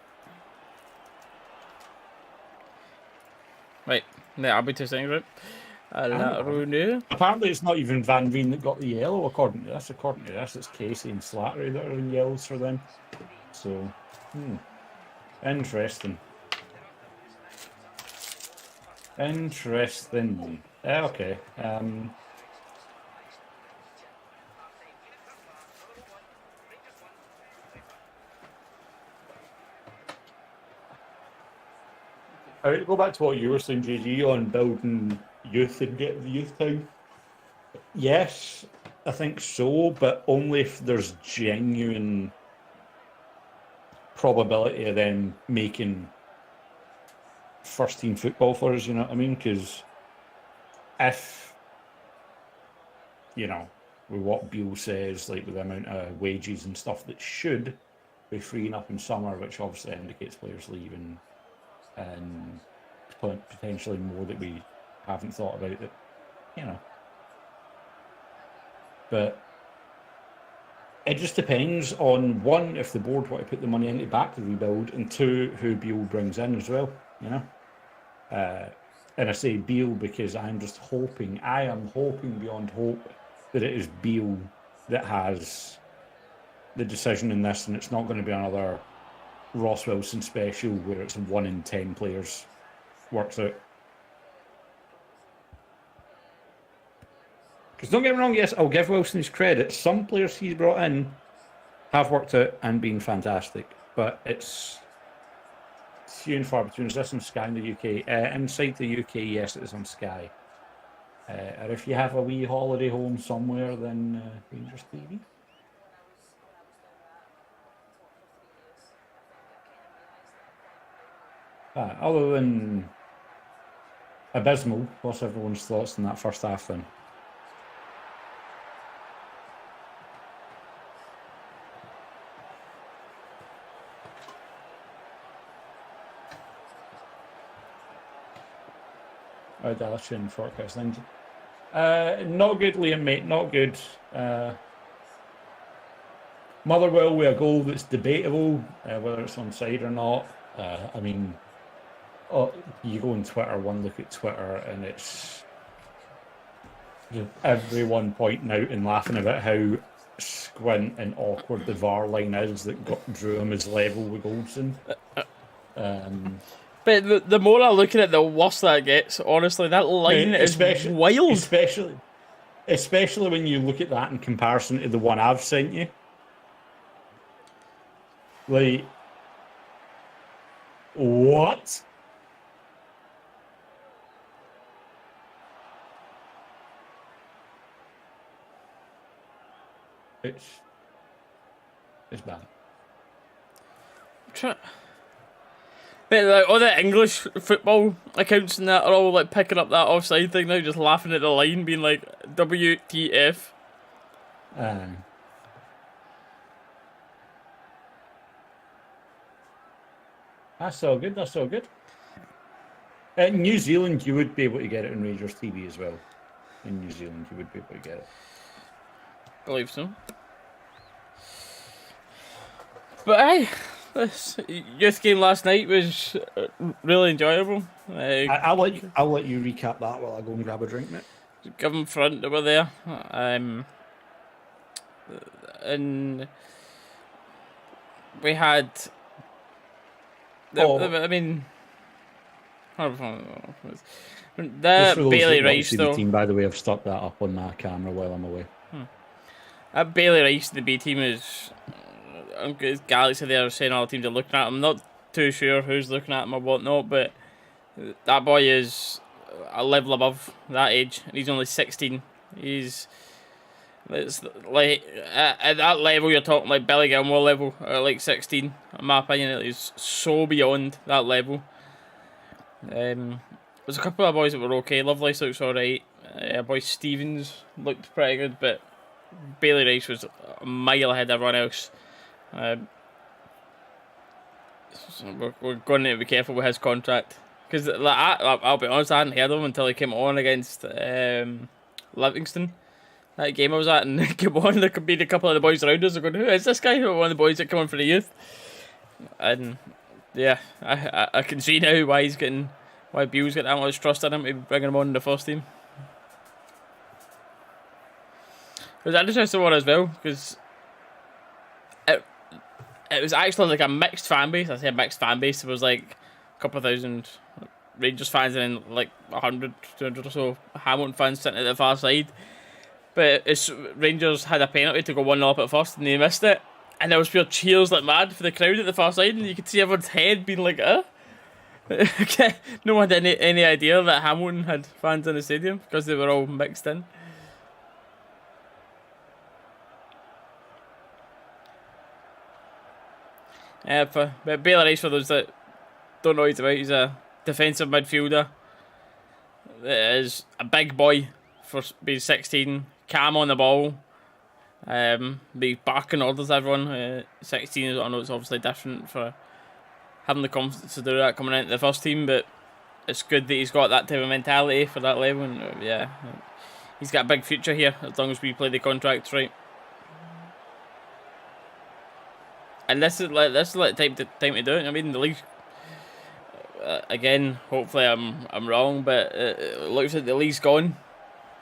S1: Right, yeah, I'll be 2 seconds, right?
S2: Apparently, it's not even Van Veen that got the yellow, according to this. According to this, it's Casey and Slattery that are in yellows for them. So, interesting. Interesting. Okay. I want to go back to what you were saying, JG, on building youth and getting the youth time. Yes, I think so, but only if there's genuine probability of them making first team football for us, you know what I mean? Because if, you know, with what Beale says, like with the amount of wages and stuff that should be freeing up in summer, which obviously indicates players leaving, and potentially more that we haven't thought about, that, you know. But it just depends on, one, if the board want to put the money into back to rebuild, and two, who Beale brings in as well, you know. And I say Beale because I am hoping beyond hope that it is Beale that has the decision in this, and it's not going to be another Ross Wilson special where it's 1 in 10 players works out. Because don't get me wrong, yes, I'll give Wilson his credit. Some players he's brought in have worked out and been fantastic, but it's few and far between. Is this on Sky in the UK? Inside the UK, yes, it is on Sky. Or if you have a wee holiday home somewhere, then Rangers TV. Other than abysmal, what's everyone's thoughts on that first half then? Dalus and Forecast London. Not good, Liam, mate. Not good. Motherwell with a goal that's debatable, whether it's onside or not. I mean, you go on Twitter, one look at Twitter, and it's everyone pointing out and laughing about how squint and awkward the VAR line is that drew him as level with Goldson.
S1: But the more I look at it, the worse that gets. Honestly, that line is wild.
S2: Especially when you look at that in comparison to the one I've sent you. Like, what? It's bad.
S1: But like, all the English football accounts and that are all like picking up that offside thing now, just laughing at the line, being like, WTF.
S2: That's all good. That's all good. In New Zealand, you would be able to get it on Rangers TV as well. In New Zealand, you would be able to get it.
S1: Believe so. But hey, this youth game last night was really enjoyable.
S2: I'll let you recap that while I go and grab a drink, mate.
S1: Give them front over there, and we had. I mean, the Bailey Rice though.
S2: Team, by the way, I've stuck that up on my camera while I'm away.
S1: That Bailey Rice, the B team is. Galaxy there saying all the teams are looking at him. I'm not too sure who's looking at him or whatnot, but that boy is a level above that age, and he's only 16. It's like at that level you're talking like Billy Gilmore level, or like 16. In my opinion, he's so beyond that level. There's a couple of boys that were okay. Lovelace looks alright. Boy Stevens looked pretty good, but Bailey Rice was a mile ahead of everyone else. So we're going to be careful with his contract, because like, I'll be honest, I hadn't heard of him until he came on against Livingston. That game I was at, and he came on, there could be a couple of the boys around us are going, who is this guy? One of the boys that come on for the youth. And yeah, I can see now why Beale's got that much trust in him to bring him on in the first team. It was an interesting one as well, because it was actually like a mixed fan base. I say a mixed fan base. It was like a couple of thousand Rangers fans and then like 100, 200 or so Hamilton fans sitting at the far side. But Rangers had a penalty to go 1-0 up at first and they missed it. And there was pure cheers like mad for the crowd at the far side, and you could see everyone's head being like, Okay. No one had any idea that Hamilton had fans in the stadium because they were all mixed in. But Bailey Rice, for those that don't know what he's about, he's a defensive midfielder. Is a big boy for being 16, calm on the ball, be barking orders at everyone. 16, I know it's obviously different for having the confidence to do that coming into the first team, but it's good that he's got that type of mentality for that level, and yeah, he's got a big future here as long as we play the contracts right. And this is like the time to do it. I mean, the league. Again, hopefully I'm wrong, but it looks like the league's gone.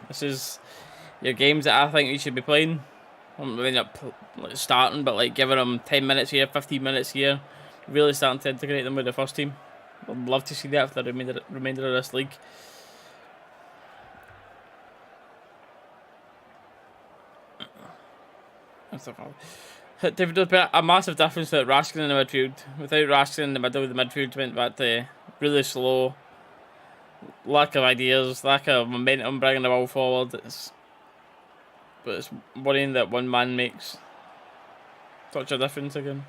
S1: This is your games that I think you should be playing. I'm maybe not starting, but like giving them 10 minutes here, 15 minutes here, really starting to integrate them with the first team. I'd love to see that for the remainder of this league. There's been a massive difference with Raskin in the midfield. Without Raskin in the middle, the midfield went back to really slow, lack of ideas, lack of momentum bringing the ball forward. But it's worrying that one man makes such a difference again.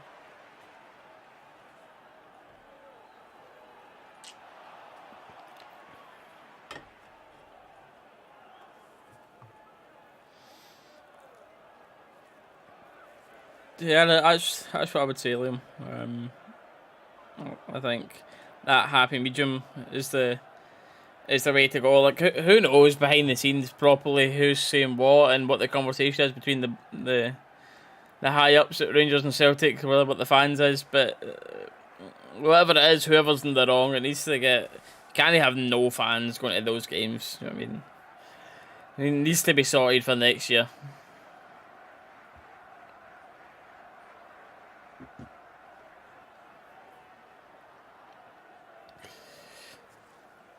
S1: Yeah, that's what I would say, Liam. I think that happy medium is the is the way to go. Like, who knows behind the scenes properly who's saying what and what the conversation is between the high ups at Rangers and Celtic, whether what the fans is, but whatever it is, whoever's in the wrong, it needs to get. Can't have no fans going to those games. You know what I mean, it needs to be sorted for next year.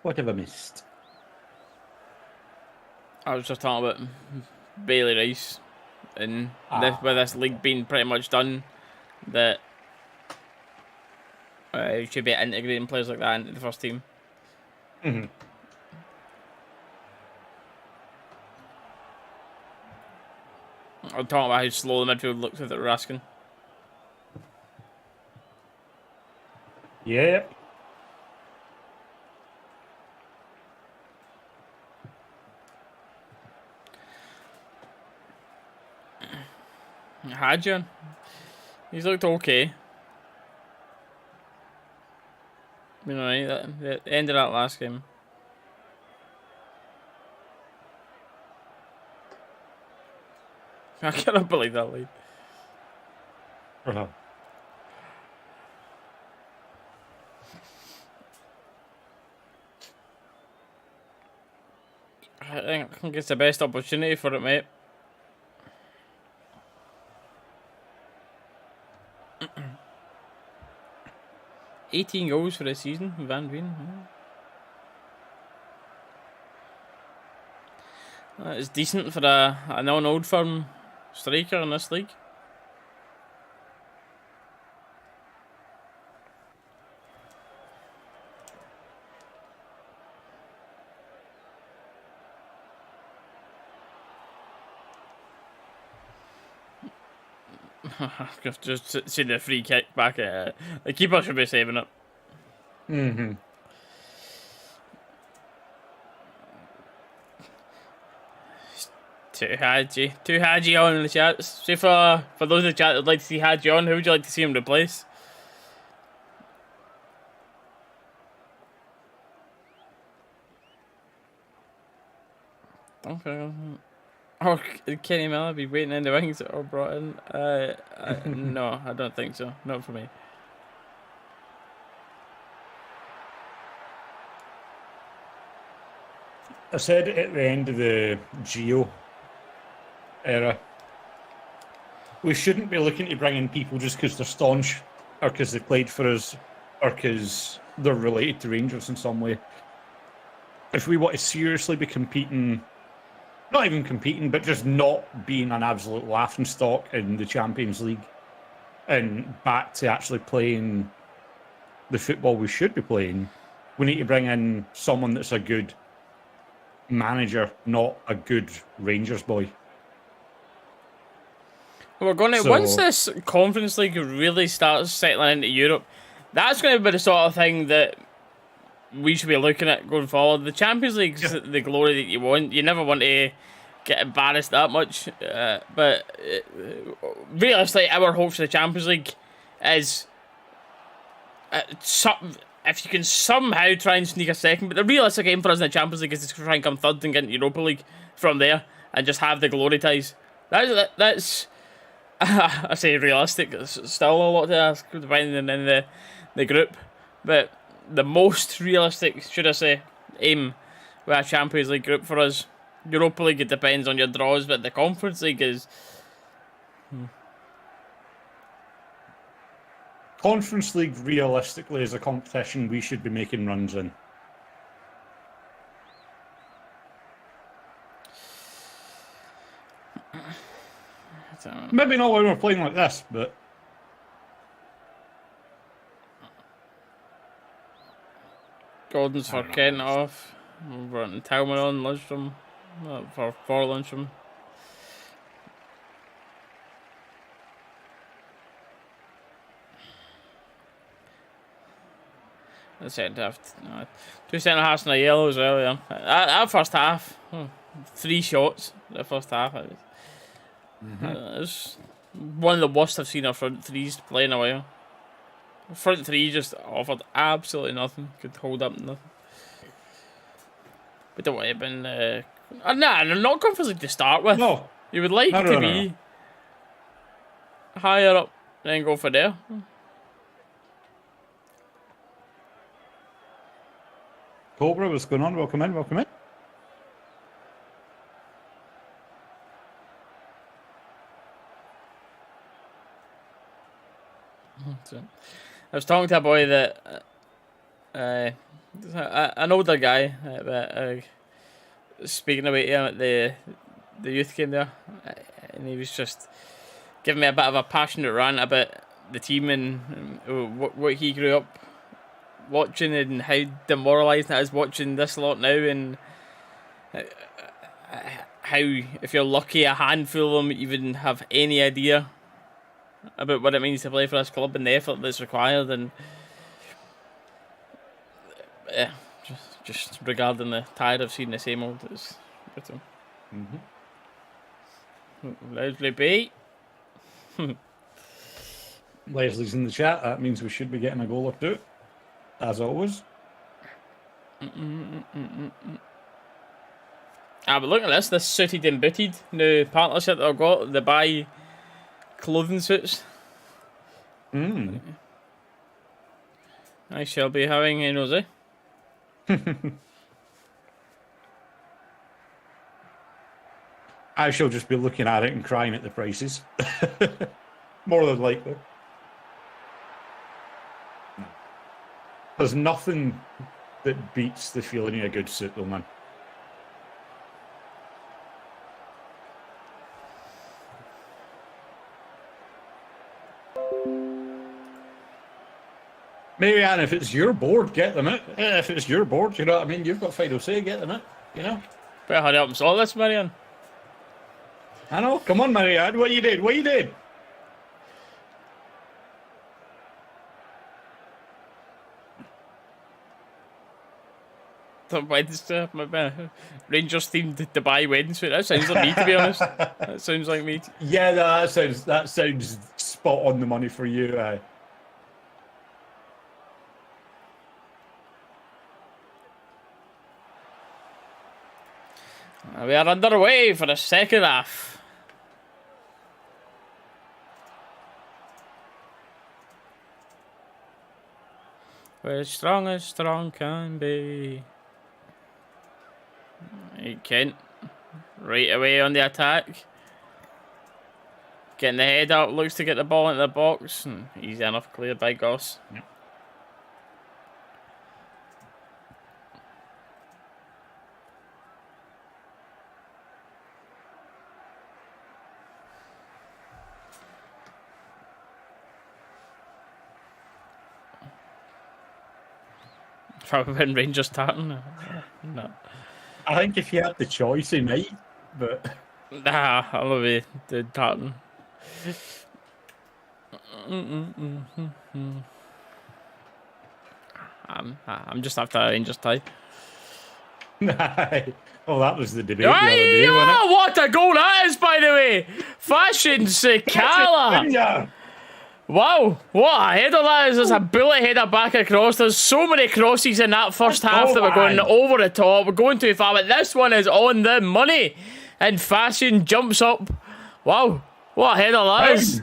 S2: What have I missed?
S1: I was just talking about Bailey Rice, and with this league being pretty much done, that you should be integrating players like that into the first team.
S2: Mm-hmm.
S1: I'm talking about how slow the midfield looks without Raskin.
S2: Yeah.
S1: Hadjian, he's looked okay. You know, the end of that last game. I cannot believe that lead.
S2: Uh-huh.
S1: I think it's the best opportunity for it, mate. $18 goals for the season, Van Veen. That is decent for a non-old firm striker in this league. I've just seen the free kick back at it. The keeper should be saving it.
S2: Mm-hmm.
S1: Too Hadji on in the chat. So for those in the chat that would like to see Hadji on, who would you like to see him replace? Okay. Oh, Kenny Miller be waiting in the wings or brought in? No, I don't think so. Not for me.
S2: I said at the end of the Gio era, we shouldn't be looking to bring in people just because they're staunch, or because they played for us, or because they're related to Rangers in some way. If we want to seriously be competing, not even competing, but just not being an absolute laughingstock in the Champions League, and back to actually playing the football we should be playing, we need to bring in someone that's a good manager, not a good Rangers boy.
S1: We're going to, once this Conference League really starts settling into Europe, that's going to be the sort of thing that we should be looking at going forward. The Champions League's the glory that you want. You never want to get embarrassed that much. But realistically, our hope for the Champions League is if you can somehow try and sneak a second. But the realistic aim for us in the Champions League is to try and come third and get into Europa League from there and just have the glory ties. That's I say realistic. It's still a lot to ask, depending in the group. But the most realistic, should I say, aim with a Champions League group for us. Europa League, it depends on your draws, but the Conference League is...
S2: Conference League, realistically, is a competition we should be making runs in. Maybe not when we're playing like this, but...
S1: Gordon's for Kent off. We're on Talman on Lundstram. For Lundstram. The second half. 2 centre halves and a yellow as well, yeah. That first half. 3 shots. The first half. It was one of the worst I've seen our front threes play in a while. Front three just offered absolutely nothing. Could hold up nothing. We don't want to been. Nah, not Conference League to start with.
S2: No.
S1: You would like to be higher up, then go for there.
S2: Cobra, what's going on? Welcome in, welcome in.
S1: So, I was talking to a boy that an older guy that speaking away to him at the youth game there, and he was just giving me a bit of a passionate rant about the team and what he grew up watching and how demoralising it is watching this lot now, and how, if you're lucky, a handful of them even have any idea about what it means to play for this club and the effort that's required, and yeah, just regarding the tired of seeing the same old, it's brutal. Leslie B.
S2: Leslie's in the chat. That means we should be getting a goal or two, as always.
S1: But look at this suited and booted new partnership that I've got. They buy clothing suits. I shall be having a nosy.
S2: I shall just be looking at it and crying at the prices. More than likely. There's nothing that beats the feeling of a good suit, though, man. Marianne, if it's your board, get them out. If it's your board, you know what I mean? You've got final say, get them out, you know?
S1: Better hurry up and sort this, Marianne.
S2: I know. Come on, Marianne. What you did? What you did?
S1: Wednesday, Rangers themed Dubai wedding suit. That sounds like me, to be honest. That sounds like me.
S2: Yeah, no, that sounds spot on the money for you.
S1: We are underway for the second half. We're as strong can be. Right, Kent, right away on the attack. Getting the head up, looks to get the ball into the box. And easy enough, cleared by Goss.
S2: Yep.
S1: Probably when Rangers starting. No.
S2: I think if you had the choice, he might, but...
S1: Nah, I love it. The tartan. I'm just after a Rangers tie.
S2: Oh, that was the debate the other day, wasn't it?
S1: What a goal that is, by the way! Fashion Sakala! Wow, what a header that is. There's a bullet header back across. There's so many crosses in that first half that were going over the top. We're going too far, but this one is on the money. And Fashion jumps up. Wow, what a header that is.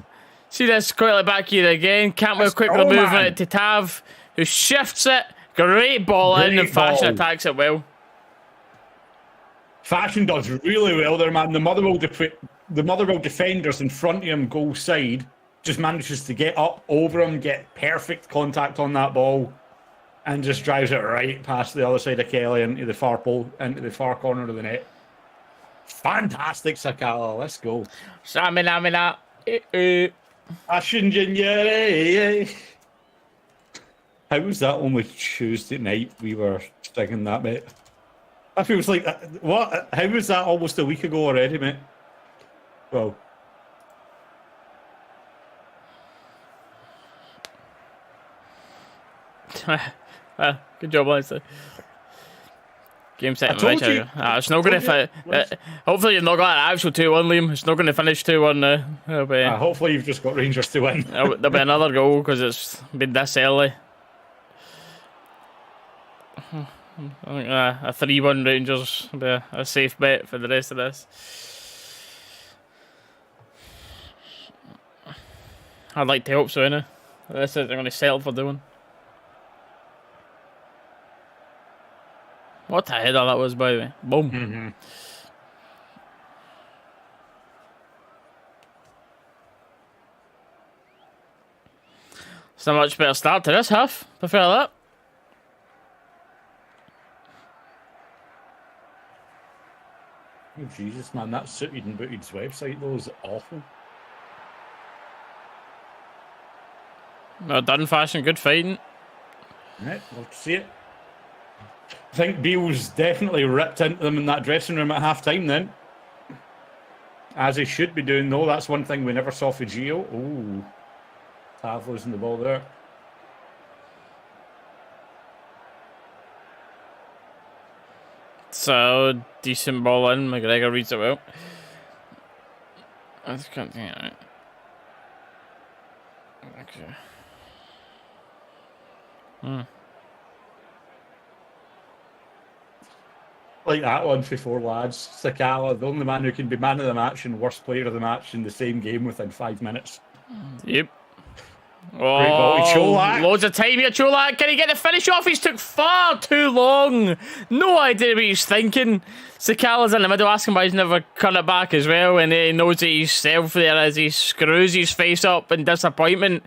S1: See this quickly back here again. Campbell quickly moving it to Tav, who shifts it. Great ball in, and Fashion attacks it well.
S2: Fashion does really well there, man. The Motherwell defenders in front of him, goal side, just manages to get up over him, get perfect contact on that ball, and just drives it right past the other side of Kelly into the far pole, into the far corner of the net. Fantastic, Sakala. Let's go.
S1: Samina.
S2: How was that only Tuesday night we were singing that, mate? I feel like what? How was that almost a week ago already, mate? Well.
S1: Well, good job, Leinster. Game set. It's not going to hopefully you've not got an actual 2-1, Liam. It's not going to finish 2-1
S2: hopefully you've just got Rangers to win.
S1: There'll be another goal because it's been this early. I think a 3-1 Rangers would be a safe bet for the rest of this. I'd like to hope so, innit? This is what they're going to settle for doing. What a header that was, by the way. Boom.
S2: Mm-hmm.
S1: It's a much better start to this half. Prefer that.
S2: Oh, Jesus, man, that Suited and Booted's website, though, is awful.
S1: Well done, fashion. Good fighting.
S2: Right, we'll see it. I think Beale's definitely ripped into them in that dressing room at half-time then. As he should be doing, though. That's one thing we never saw for Gio. Ooh. Tav losing the ball there.
S1: So, decent ball in. McGregor reads it well. I just can't think of it. Okay.
S2: Like that one before, lads. Sakala, the only man who can be man of the match and worst player of the match in the same game within 5 minutes.
S1: Yep.
S2: ball to Cholak.
S1: Loads of time here, Cholak. Can he get the finish off? He's took far too long. No idea what he's thinking. Sakala's in the middle asking why he's never cut it back as well, and he knows that he's self there as he screws his face up in disappointment.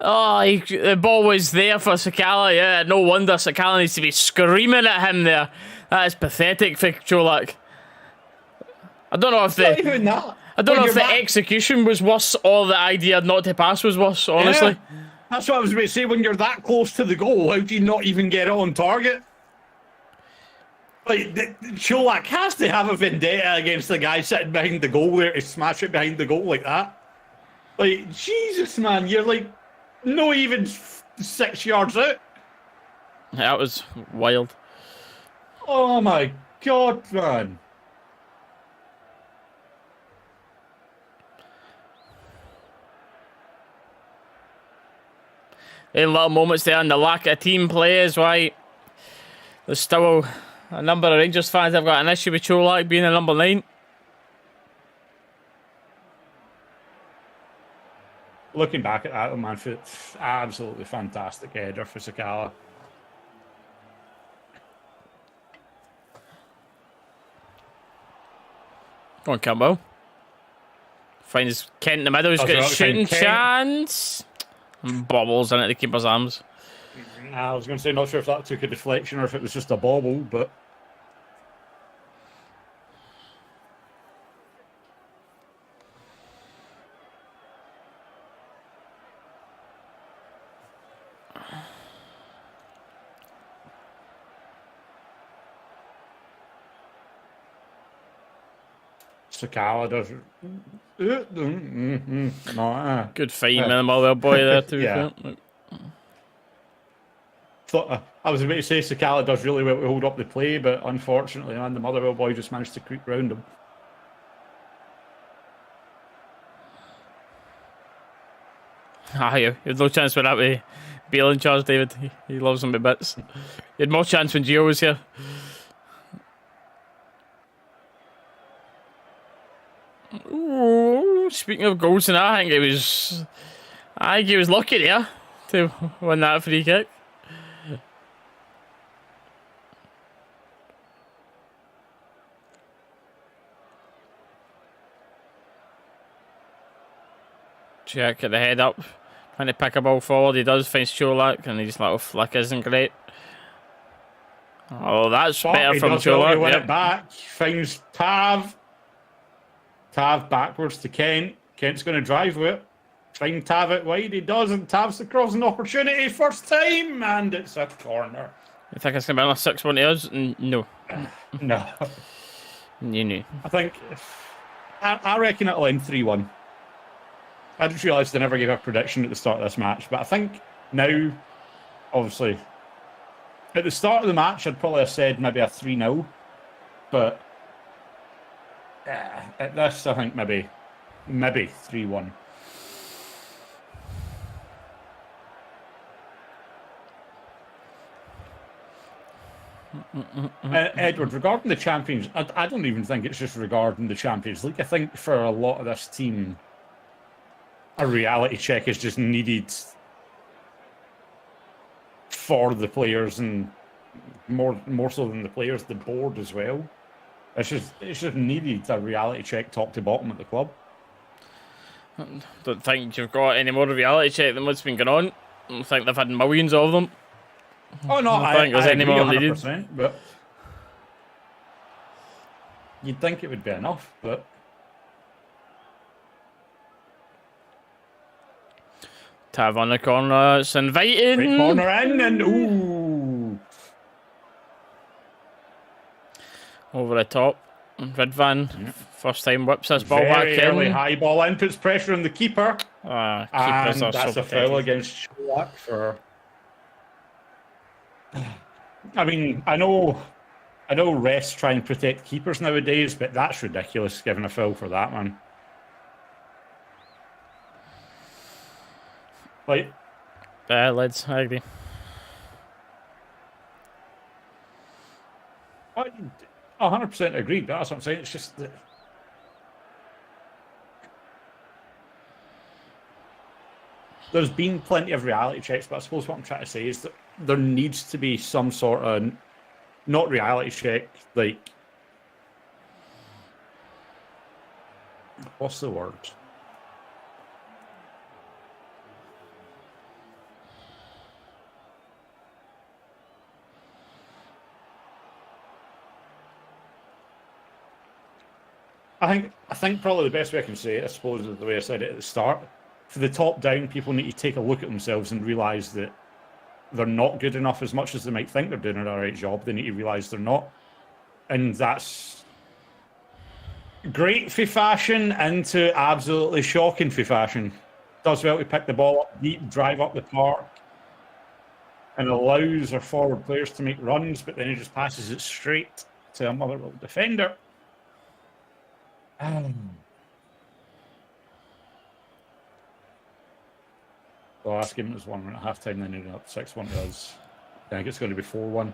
S1: Oh, the ball was there for Sakala. Yeah, no wonder Sakala needs to be screaming at him there. That is pathetic for Cholak. I don't know if
S2: Not even that.
S1: I don't know if the execution was worse or the idea not to pass was worse, honestly.
S2: Yeah, that's what I was about to say. When you're that close to the goal, how do you not even get it on target? Like, Cholak has to have a vendetta against the guy sitting behind the goal there to smash it behind the goal like that. Like, Jesus, man, you're like, no even 6 yards out.
S1: That was wild.
S2: Oh my God, man.
S1: In little moments there and the lack of team play is why there's still a number of Rangers fans have got an issue with Cholak being a number 9.
S2: Looking back at that, man, it's absolutely fantastic header for Sakala.
S1: Go on, Campbell. Finds Kent in the middle. He's got a shooting chance. And bobbles in at the keeper's arms.
S2: I was going to say, not sure if that took a deflection or if it was just a bobble, but... Sakala does.
S1: Good fight, man. The Motherwell boy there, too.
S2: Yeah. I was about to say Sakala does really well to hold up the play, but unfortunately, man, the Motherwell boy just managed to creep round him.
S1: You had no chance with that with Bale in charge, David. He loves him to bits. You had more chance when Gio was here. Ooh, speaking of goals, and I think he was lucky there to win that free kick. Check at the head up, trying to pick a ball forward. He does, finds Cholak, and his little flick isn't great. Oh, that's better from Cholak.
S2: Win it back, finds Tav. Tav backwards to Kent. Kent's going to drive with it. Find Tav out wide. He does, and Tav's across an opportunity. First time, and it's a corner.
S1: You think it's going to be another 6-1 to us? No.
S2: No.
S1: You knew.
S2: I think... I reckon it'll end 3-1. I just realised I never gave a prediction at the start of this match, but I think now, obviously, at the start of the match, I'd probably have said maybe a 3-0, but at this, I think maybe 3-1. Edward, regarding the Champions, I don't even think it's just regarding the Champions League. I think for a lot of this team, a reality check is just needed for the players, and more so than the players, the board as well. It's just needed a reality check top to bottom at the club.
S1: I don't think you've got any more reality check than what's been going on. I don't think they've had millions of them.
S2: Oh no,
S1: I don't think there's any more needed.
S2: 100%, but you'd think it would be enough, but
S1: Tav on the corner, it's inviting.
S2: great corner in, and ooh,
S1: Over the top. Ridvan, first time whips this ball
S2: very
S1: back
S2: early
S1: in.
S2: high ball in, puts pressure on the keeper.
S1: Keepers
S2: And
S1: are
S2: that's
S1: so
S2: a foul
S1: pathetic.
S2: against Cholak for. I mean, I know refs try and protect keepers nowadays, but that's ridiculous giving a foul for that, man. Like,
S1: Lids, I agree.
S2: I 100% agree, but that's what I'm saying. It's just that there's been plenty of reality checks, but I suppose what I'm trying to say is that there needs to be some sort of, not reality check, like, what's the word? I think probably the best way I can say it, I suppose, is the way I said it at the start. For the top down, people need to take a look at themselves and realise that they're not good enough. As much as they might think they're doing an alright job, they need to realise they're not. And that's great for fashion into absolutely shocking for fashion. Does well to pick the ball up deep, drive up the park, and allows our forward players to make runs, but then he just passes it straight to a Motherwell defender. The last game was 1 at half time, then ended up 6-1 to us. I think it's going to be 4-1.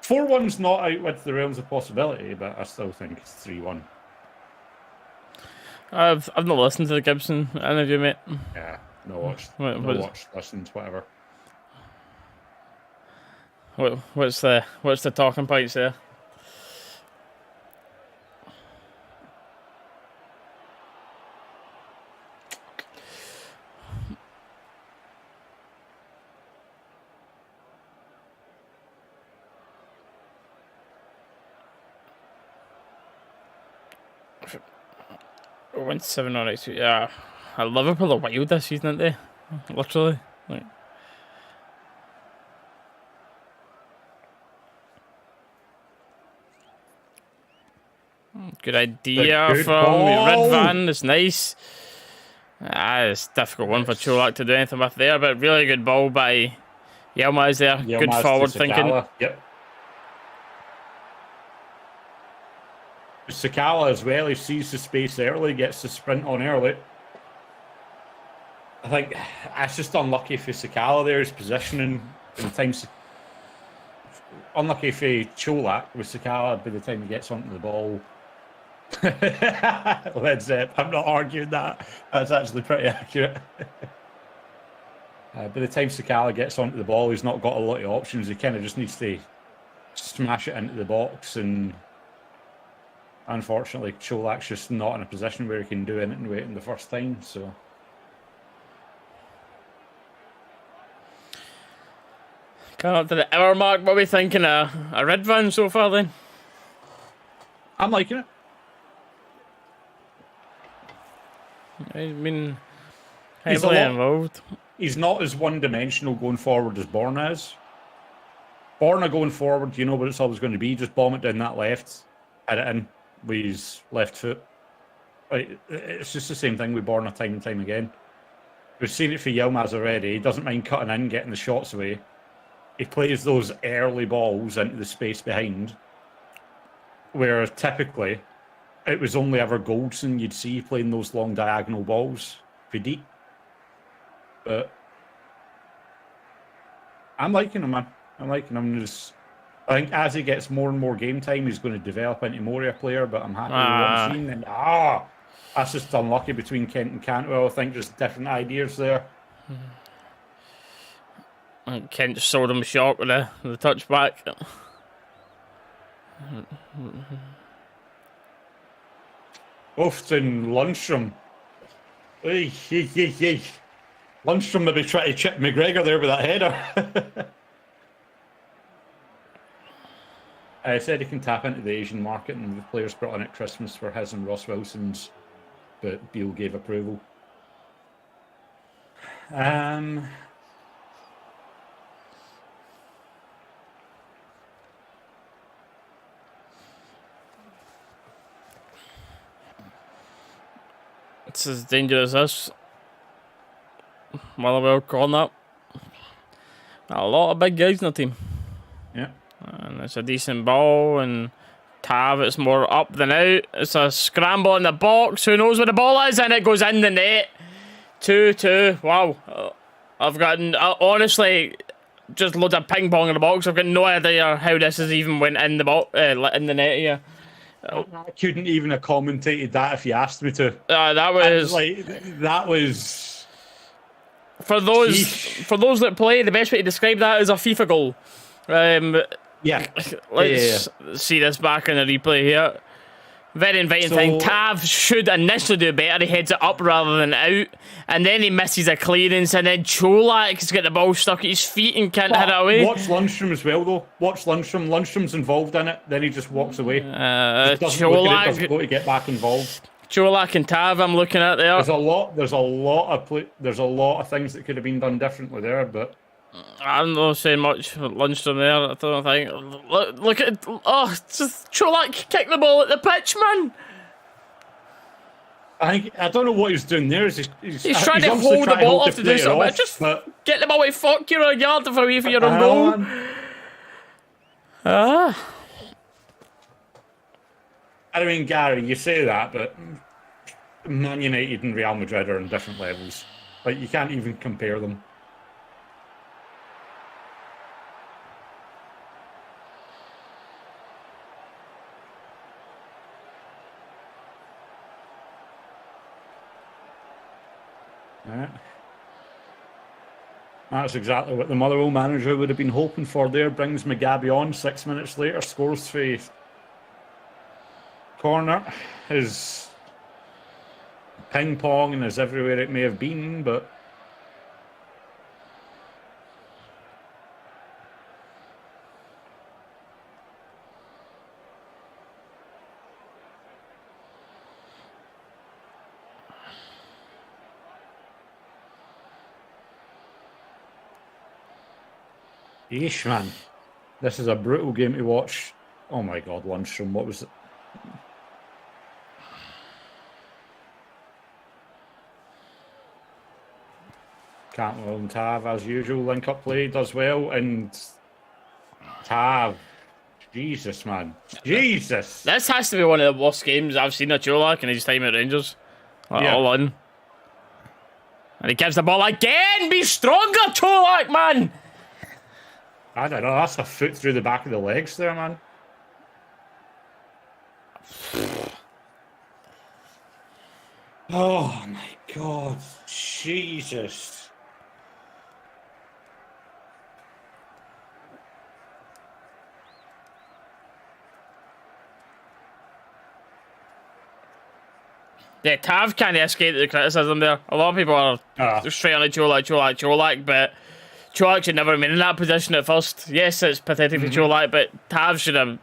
S2: 4-1's not out with the realms of possibility, but I still think it's 3-1.
S1: I've not listened to the Gibson interview, mate.
S2: Yeah, no watched, listened, whatever.
S1: What's the talking points there? Went 7 or 8. Yeah, Liverpool are wild this season, aren't they? Literally. Like. Good idea
S2: Good
S1: from
S2: ball.
S1: Ridvan. It's nice. It's a difficult one for Cholak to do anything with there, but really good ball by Yilmaz there.
S2: Yilmaz
S1: good
S2: to
S1: forward thinking.
S2: Sakala. Yep. Sakala as well, he sees the space early, gets the sprint on early. I think that's just unlucky for Sakala there, his positioning in times. Unlucky for Cholak with Sakala by the time he gets onto the ball. Led Zepp, I'm not arguing that. That's actually pretty accurate. By the time Sakala gets onto the ball, he's not got a lot of options. He kind of just needs to smash it into the box, and unfortunately, Cholak's just not in a position where he can do anything with it in the first time. So,
S1: Coming up to the hour mark, what are we thinking? A Ridvan so far then?
S2: I'm liking it.
S1: I mean,
S2: He's a
S1: heavily
S2: lot-
S1: involved.
S2: He's not as one-dimensional going forward as Borna is. Borna going forward, you know what it's always going to be. Just bomb it down that left, hit it in with his left foot. It's just the same thing with Borna time and time again. We've seen it for Yilmaz already. He doesn't mind cutting in, getting the shots away. He plays those early balls into the space behind, where typically it was only ever Goldson you'd see playing those long diagonal balls for deep. But I'm liking him, man. liking him. I think as he gets more and more game time, he's going to develop into more of a player. But I'm happy with what I'm seeing. And that's just unlucky between Kent and Cantwell. I think there's different ideas there.
S1: Kent sold him short with the touchback.
S2: Often Lundstram. Lundstram maybe trying to chip McGregor there with that header. I said he can tap into the Asian market, and the players brought in at Christmas for his and Ross Wilson's, but Beale gave approval.
S1: It's as dangerous as Motherwell corner. A lot of big guys in the team.
S2: Yeah.
S1: And it's a decent ball, and Tav, it's more up than out. It's a scramble in the box. Who knows where the ball is? And it goes in the net. 2-2. Wow. I've gotten, honestly, just loads of ping pong in the box. I've got no idea how this has even went in the box, in the net here.
S2: I couldn't even have commentated that if you asked me to.
S1: That was for those that play. The best way to describe that is a FIFA goal. Let's see this back in the replay here. Very inviting thing. Tav should initially do better. He heads it up rather than out, and then he misses a clearance, and then Cholak has got the ball stuck at his feet and can't hit it away.
S2: Watch Lundstram as well, though. Watch Lundstram. Lundstram's involved in it. Then he just walks away. Doesn't go to get back involved.
S1: Cholak and Tav, I'm looking at there.
S2: There's a lot of things that could have been done differently there, but.
S1: I'm not saying much for Lundstram there. I don't think. Look at just Cholak kick the ball at the pitch, man.
S2: I don't know what he's doing there. He's
S1: trying to hold the ball off to do something. Get the ball away. Fuck, you're a yard away for your own goal.
S2: I mean, Gary, you say that, but Man United and Real Madrid are on different levels. Like, you can't even compare them. That's exactly what the Motherwell manager would have been hoping for there. Brings Mugabe on 6 minutes later, scores for corner. His ping pong and is everywhere it may have been, but yeesh, man. This is a brutal game to watch. Oh my God, Lundstram, what was it? Cantwell and Tav, as usual, link-up play does well, and Tav, Jesus, man. Jesus!
S1: This has to be one of the worst games I've seen at Cholak in his time at Rangers. All in. And he gives the ball again! Be stronger, Cholak, man!
S2: I don't know, that's a foot through the back of the legs there, man. Oh my God, Jesus.
S1: Yeah, Tav can't escape the criticism there. A lot of people are straight on Cholak, but Cholak should never have been in that position at first. Yes, it's pathetic for Cholak, but Tav should have...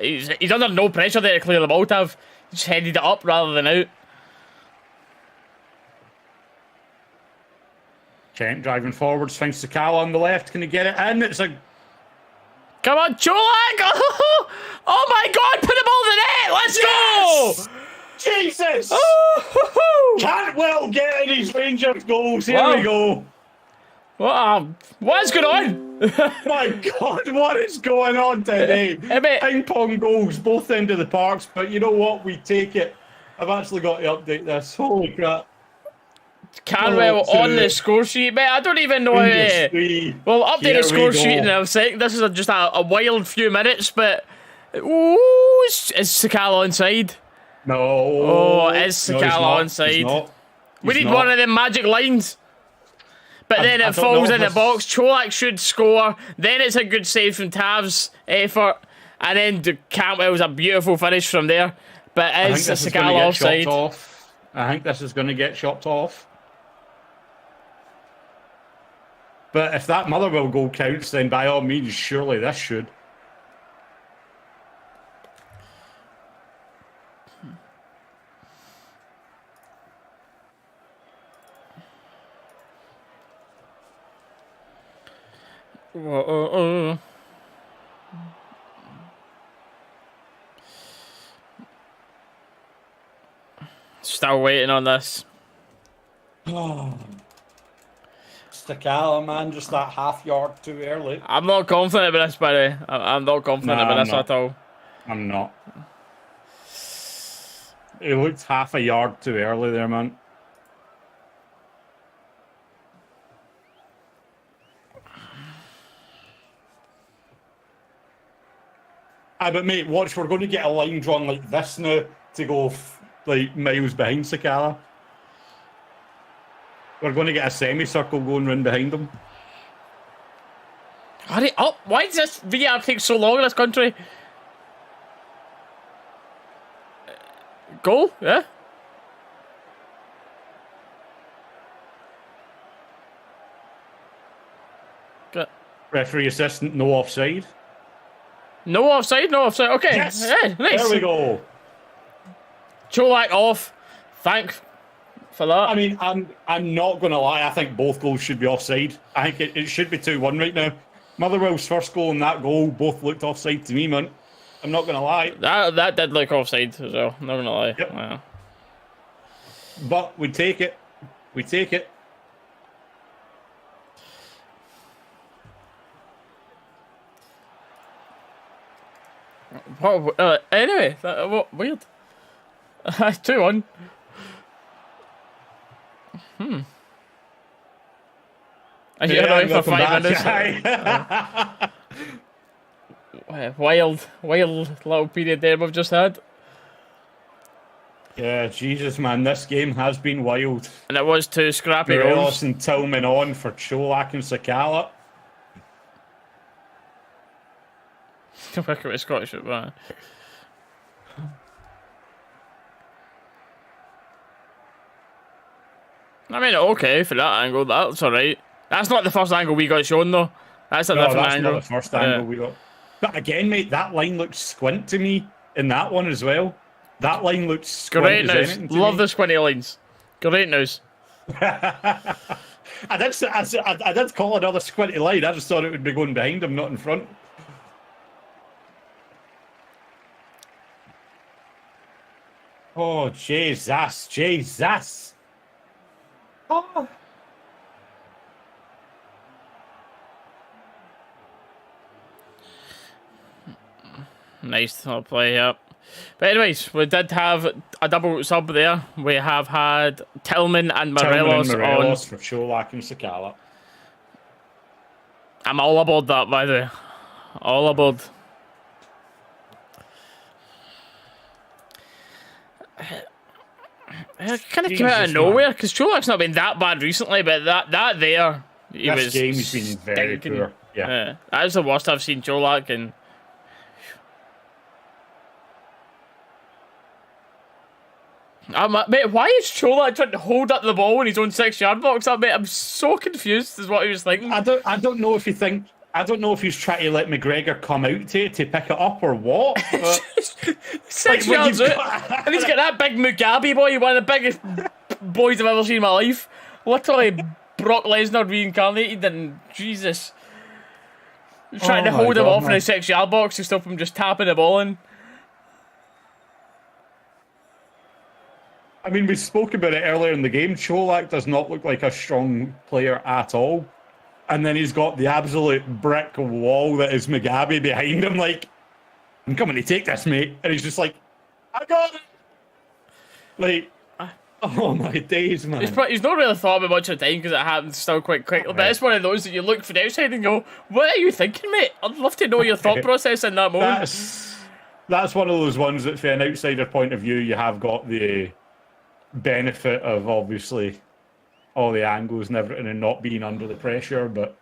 S1: he's under no pressure there to clear the ball, Tav. He just headed it up rather than out.
S2: Kent driving forwards, finds Sakala on the left. Can he get it in? It's a...
S1: Come on, Cholak! Oh my God, put the ball in the net! Let's go!
S2: Jesus!
S1: Oh,
S2: Cantwell getting his Rangers goals. Here we go.
S1: What is going on?
S2: My God, what is going on today? Ping pong goals, both end of the parks, but you know what? We take it. I've actually got to update this. Holy crap.
S1: Canwell on the score sheet, mate. I don't even know how to... Well, update the score sheet in a sec. This is just a wild few minutes, but... Ooh, is Sakala onside?
S2: No.
S1: Oh, is Sakala onside? We need one of them magic lines. But then it falls in the box. Cholak should score. Then it's a good save from Tav's effort. And then Cantwell's a beautiful finish from there. But is Sakala offside?
S2: I think this is going to get chopped off. But if that Motherwell goal counts, then by all means, surely this should.
S1: Still waiting on this.
S2: Sakala, man, just that half yard too early.
S1: I'm not confident about this, by the way. I'm not confident about this at all.
S2: I'm not. It looked half a yard too early there, man. But mate, watch, we're going to get a line drawn like this now to go like miles behind Sakala. We're going to get a semicircle going round behind them.
S1: Hurry up! Why does this VR take so long in this country? Goal? Yeah? Good.
S2: Referee assistant, no offside.
S1: No offside, no offside. Okay.
S2: Yes!
S1: Yeah, nice.
S2: There we go.
S1: Cholak off. Thank for that.
S2: I mean, I'm not going to lie. I think both goals should be offside. I think it should be 2-1 right now. Motherwell's first goal and that goal both looked offside to me, man. I'm not going to lie.
S1: That did look offside as well. Not going to lie.
S2: Yep.
S1: Yeah.
S2: But we take it. We take it.
S1: What, anyway, what weird. 2-1. I hear away for 5 minutes. Wild little period there we've just had.
S2: Yeah, Jesus, man, this game has been wild.
S1: And it was 2 scrappy
S2: Dalus
S1: goals.
S2: and Tillman on for Cholak and Sakala.
S1: Look at the Scottish football. I mean, okay for that angle. That's all right. That's not the first angle we got shown, though. That's a different angle.
S2: Not the first angle we got. But again, mate, that line looks squint to me in that one as well. That line looks squint.
S1: Great news. Love the squinty lines. Great news.
S2: I did call another squinty line. I just thought it would be going behind him, not in front. Oh, Jesus. Oh.
S1: Nice little play up. But anyways, we did have a double sub there. We have had Tillman and Morelos on.
S2: For Cholak and Sakala.
S1: I'm all aboard that, by the way. All aboard. It kind of came out of nowhere because Cholak's not been that bad recently, but that there,
S2: this game has been very poor. Yeah,
S1: that's the worst I've seen Cholak in. Mate, why is Cholak trying to hold up the ball in his own 6-yard box? Mate, I'm so confused as what he was thinking.
S2: I don't know if you think. I don't know if he's trying to let McGregor come out to pick it up or what.
S1: 6 yards out. And he's got that big Mugabe boy, one of the biggest boys I've ever seen in my life. Literally Brock Lesnar reincarnated, and Jesus. He's trying to hold him off in the 6-yard box to stop him just tapping the ball in.
S2: I mean, we spoke about it earlier in the game. Cholak does not look like a strong player at all. And then he's got the absolute brick wall that is Mugabe behind him, like, I'm coming to take this, mate. And he's just like, I got it. Like, Oh my days, man.
S1: He's not really thought about much of the time because it happens still quite quickly. But it's one of those that you look from the outside and go, "What are you thinking, mate?" I'd love to know your thought process in that moment.
S2: That's one of those ones that, from an outsider point of view, you have got the benefit of obviously all the angles and everything and not being under the pressure. But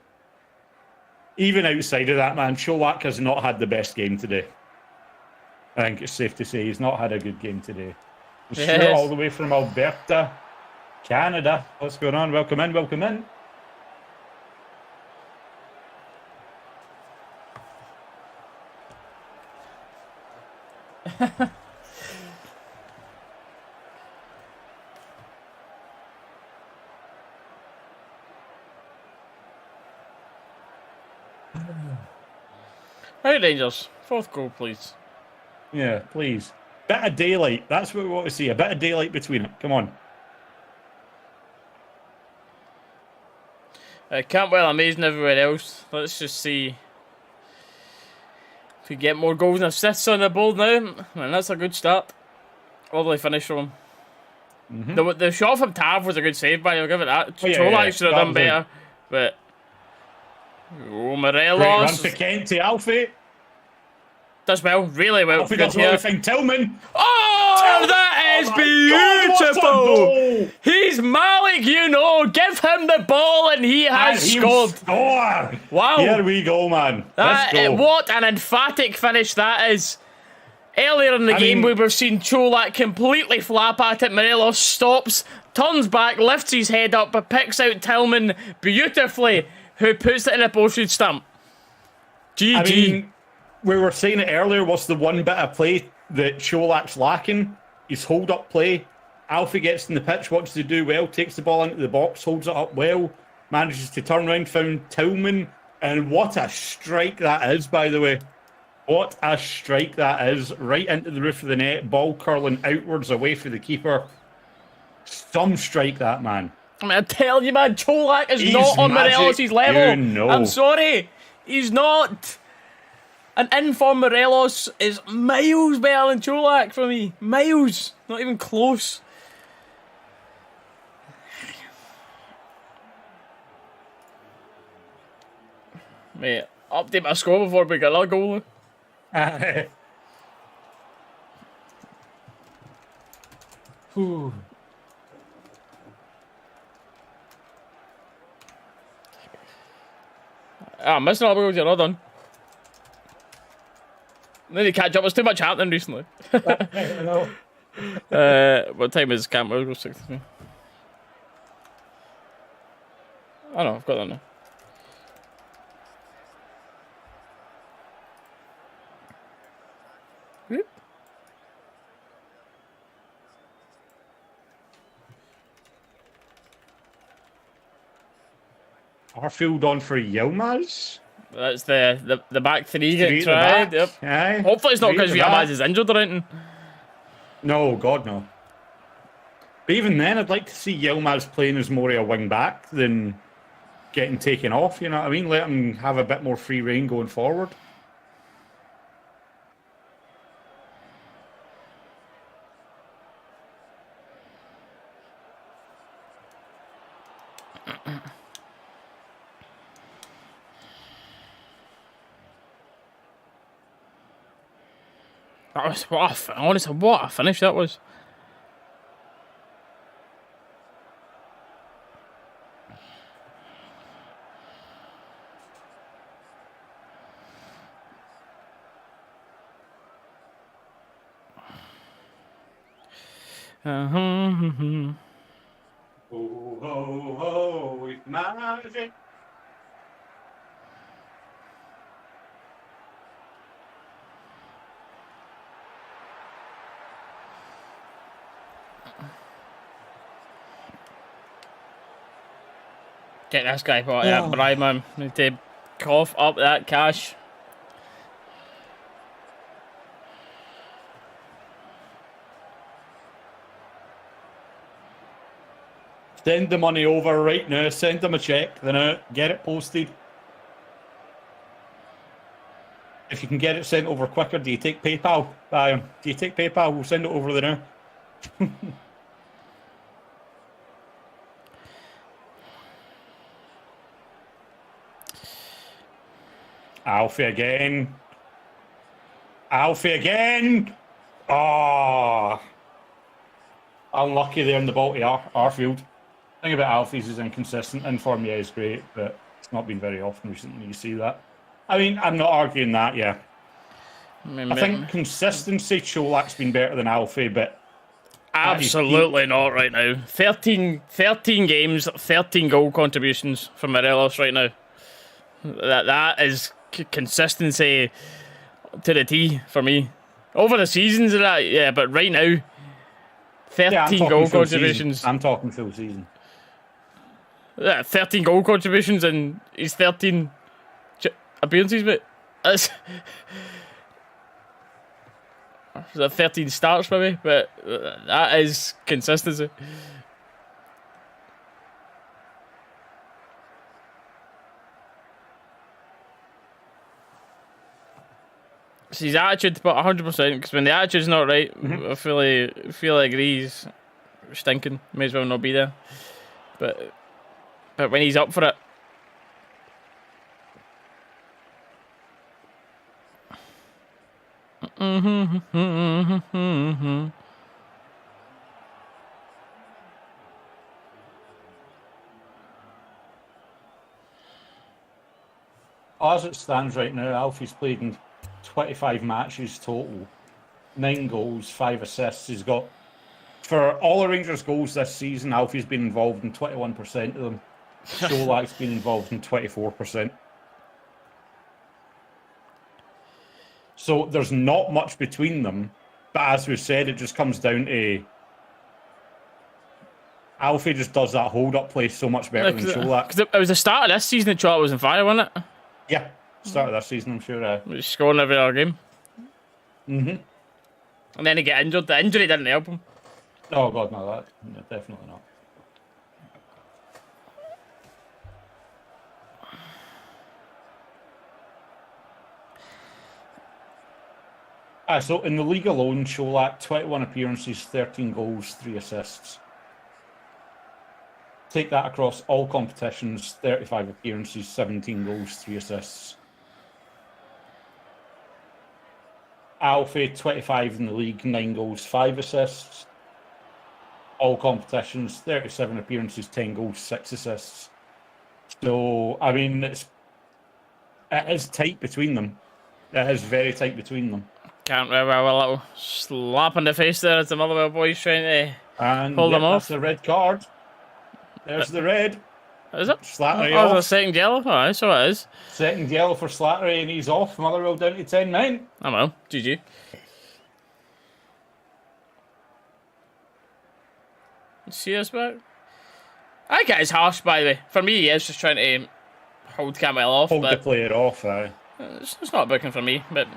S2: even outside of that, man, Cholak has not had the best game today. I think it's safe to say he's not had a good game today. Stuart all the way from Alberta, Canada. What's going on? Welcome in, welcome in.
S1: Right, Rangers. 4th goal, please.
S2: Yeah, please. Bit of daylight. That's what we want to see. A bit of daylight between it. Come on.
S1: Campbell amazing everywhere else. Let's just see if we get more goals and assists on the board now. Man, that's a good start. Lovely finish from him. The shot from Tav was a good save, by I'll give it that. Cholak should have done better. But Morelos.
S2: Great run for Kent to Alfie.
S1: Does well, really well.
S2: Alfie does well to find Tillman.
S1: Oh, that is beautiful! He's Malik, you know. Give him the ball and he has scored. Wow.
S2: Here we go, man. Let's go.
S1: What an emphatic finish that is. Earlier in the game, we were seeing Cholak completely flap at it. Morelos stops, turns back, lifts his head up, but picks out Tillman beautifully, who puts it in a postage stamp. GG.
S2: I mean, we were saying it earlier, what's the one bit of play that Cholak's lacking? His hold-up play. Alfie gets in the pitch, wants to do well, takes the ball into the box, holds it up well, manages to turn around, found Tillman, and what a strike that is, by the way. What a strike that is. Right into the roof of the net, ball curling outwards away from the keeper. Some strike, that man.
S1: I mean, I tell you, man, Cholak is not on Morelos' level.
S2: You know.
S1: I'm sorry. He's not. An in-form Morelos is miles better than Cholak for me. Miles. Not even close. Mate, update my score before we get another goal.
S2: Ooh.
S1: I'm missing all the goals, you're not done. Need to catch up, there's too much happening recently.
S2: I know.
S1: What time is camp? We'll go 63. Oh no, I've got that now. Whoop.
S2: Arfield on for Yilmaz.
S1: That's the back three getting tried. Yep.
S2: Aye.
S1: Hopefully it's not because Yilmaz is injured or anything.
S2: No, God no. But even then, I'd like to see Yilmaz playing as more of a wing back than getting taken off. You know what I mean? Let him have a bit more free rein going forward.
S1: That was honestly what a finish that was.
S2: Oh, ho, ho, with magic.
S1: Get this guy bought that bribe, man. Need to cough up that cash.
S2: Send the money over right now. Send them a check. Then get it posted. If you can get it sent over quicker, do you take PayPal? Do you take PayPal? We'll send it over there now. Alfie again. Alfie again. Oh, unlucky there in the ball to Arfield. The thing about Alfie's is inconsistent. In form, yeah, is great, but it's not been very often recently. You see that. I mean, I'm not arguing that. Yeah, I think consistency. Cholak's been better than Alfie, but
S1: absolutely not right now. 13 games, 13 goal contributions from Morelos right now. That is consistency to the T for me. Over the seasons of that, yeah, but right now, 13 goal contributions.
S2: I'm talking full season.
S1: Yeah, 13 goal contributions and he's 13 appearances, but that's 13 starts maybe, but that is consistency. It's his attitude, but 100%, because when the attitude's not right, I feel like he's stinking. May as well not be there. But when he's up for it,
S2: as it stands right now, Alfie's played in 25 matches total, 9 goals, 5 assists. He's got, for all the Rangers' goals this season, Alfie's been involved in 21% of them. Cholak's been involved in 24%. So there's not much between them, but as we've said, it just comes down to Alfie just does that hold-up play so much better than Cholak.
S1: Because it was the start of this season that Cholak was on fire, wasn't it?
S2: Yeah, start of this season, I'm sure.
S1: He was scoring every other game. And then he got injured. The injury didn't help him.
S2: Oh, God, no, definitely not. So in the league alone, Cholak, 21 appearances, 13 goals, 3 assists. Take that across all competitions, 35 appearances, 17 goals, 3 assists. Alfie, 25 in the league, 9 goals, 5 assists. All competitions, 37 appearances, 10 goals, 6 assists. So, I mean, it is tight between them. It is very tight between them.
S1: Can't remember a little slap in the face there as the Motherwell boys trying to hold them off.
S2: That's a red card. There's the red.
S1: Is it?
S2: Slattery
S1: off.
S2: off.
S1: A second yellow? Alright, so it is.
S2: Second yellow for Slattery and he's off. Motherwell down to 10-9.
S1: I know. GG. See us back? I think it is harsh, by the way. For me, he is just trying to hold Campbell off.
S2: Hold the player off, aye.
S1: It's not a booking for me, but...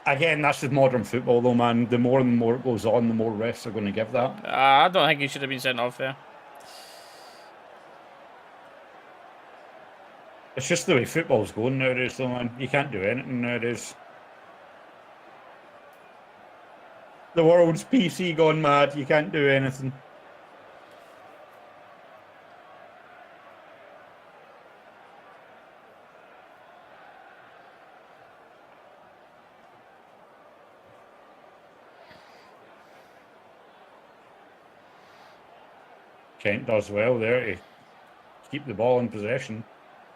S2: Again, that's just modern football, though, man. The more and more it goes on, the more refs are going to give that.
S1: I don't think he should have been sent off there.
S2: It's just the way football's going nowadays, though, man. You can't do anything nowadays. The world's PC gone mad. You can't do anything. Kent does well there to keep the ball in possession,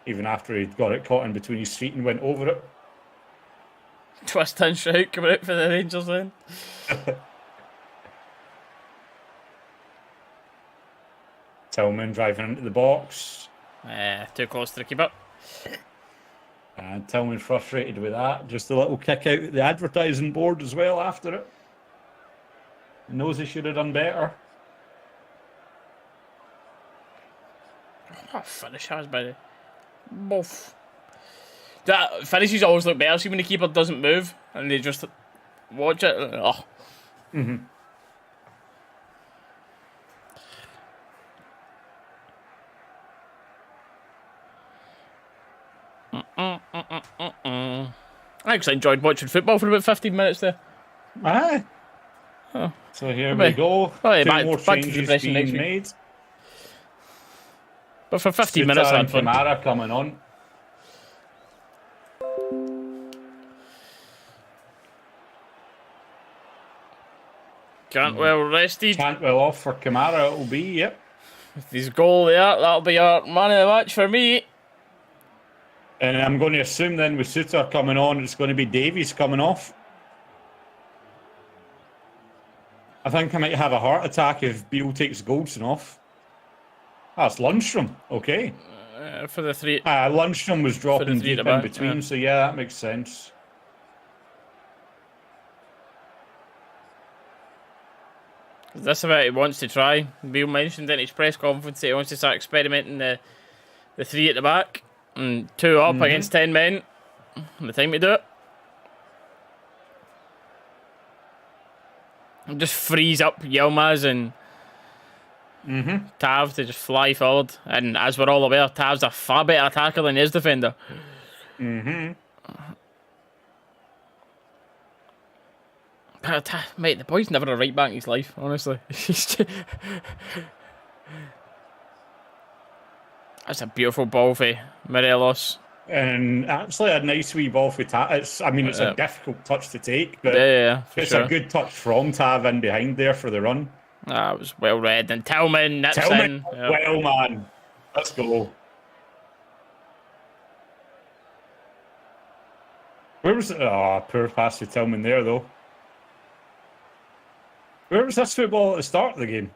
S2: even after he'd got it caught in between his feet and went over it.
S1: Twist and shout coming out for the Rangers then.
S2: Tillman driving into the box.
S1: Too close to the keeper.
S2: And Tillman frustrated with that. Just a little kick out at the advertising board as well after it. He knows he should have done better.
S1: Oh, finish has by the both. That finishes always look better. See when the keeper doesn't move and they just watch it. Oh. I actually enjoyed watching football for about 15 minutes there.
S2: Aye.
S1: Oh.
S2: So here we go.
S1: Oh, yeah,
S2: Two more changes being made.
S1: But for 15
S2: Suter
S1: minutes, I
S2: and
S1: had fun.
S2: Kamara coming on.
S1: Cantwell rested.
S2: Cantwell off for Kamara, it'll be, yep.
S1: With his goal there, that'll be our man of the match for me.
S2: And I'm going to assume then with Suter coming on, it's going to be Davies coming off. I think I might have a heart attack if Beale takes Goldson off. That's Lundstram, okay.
S1: For the 3.
S2: Lundstram was dropping deep in between,
S1: yeah.
S2: so yeah, that makes sense.
S1: That's about what he wants to try. Beale mentioned in his press conference that he wants to start experimenting the 3 at the back and 2 up against 10 men. The time to do it. And just freeze up Yilmaz and Tav to just fly forward. And as we're all aware, Tav's a far better attacker than his defender. Mate, the boy's never a right back in his life, honestly. That's a beautiful ball for Morelos.
S2: And actually a nice wee ball for Tav. It's a difficult touch to take, but it's a good touch from Tav in behind there for the run.
S1: It was well read. And Tillman nips in.
S2: Yep. Well, man. Let's go. Where was it? Oh, poor pass to Tillman there, though. Where was this football at the start of the game?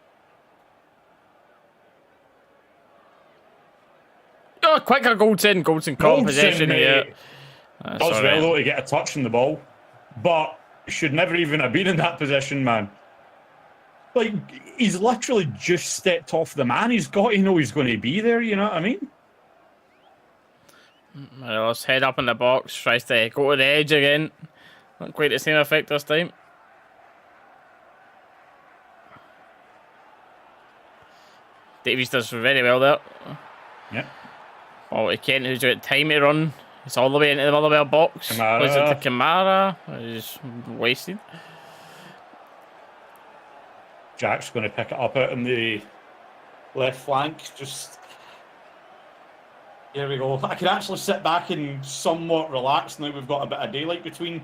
S1: Oh, quicker Goldson. Goldson caught possession here.
S2: Does well, though, to get a touch on the ball. But should never even have been in that position, man. Like, he's literally just stepped off the man. He's got to know he's going to be there, you know what I mean?
S1: Morelos head up in the box. Tries to go to the edge again. Not quite the same effect this time. Davies does very well there.
S2: Yep.
S1: Oh, Kent, who's got time to run. It's all the way into the Motherwell box.
S2: Kamara.
S1: Was it to Kamara? He's wasted.
S2: Jack's going to pick it up out on the left flank. Just here we go. I can actually sit back and somewhat relax now. We've got a bit of daylight between.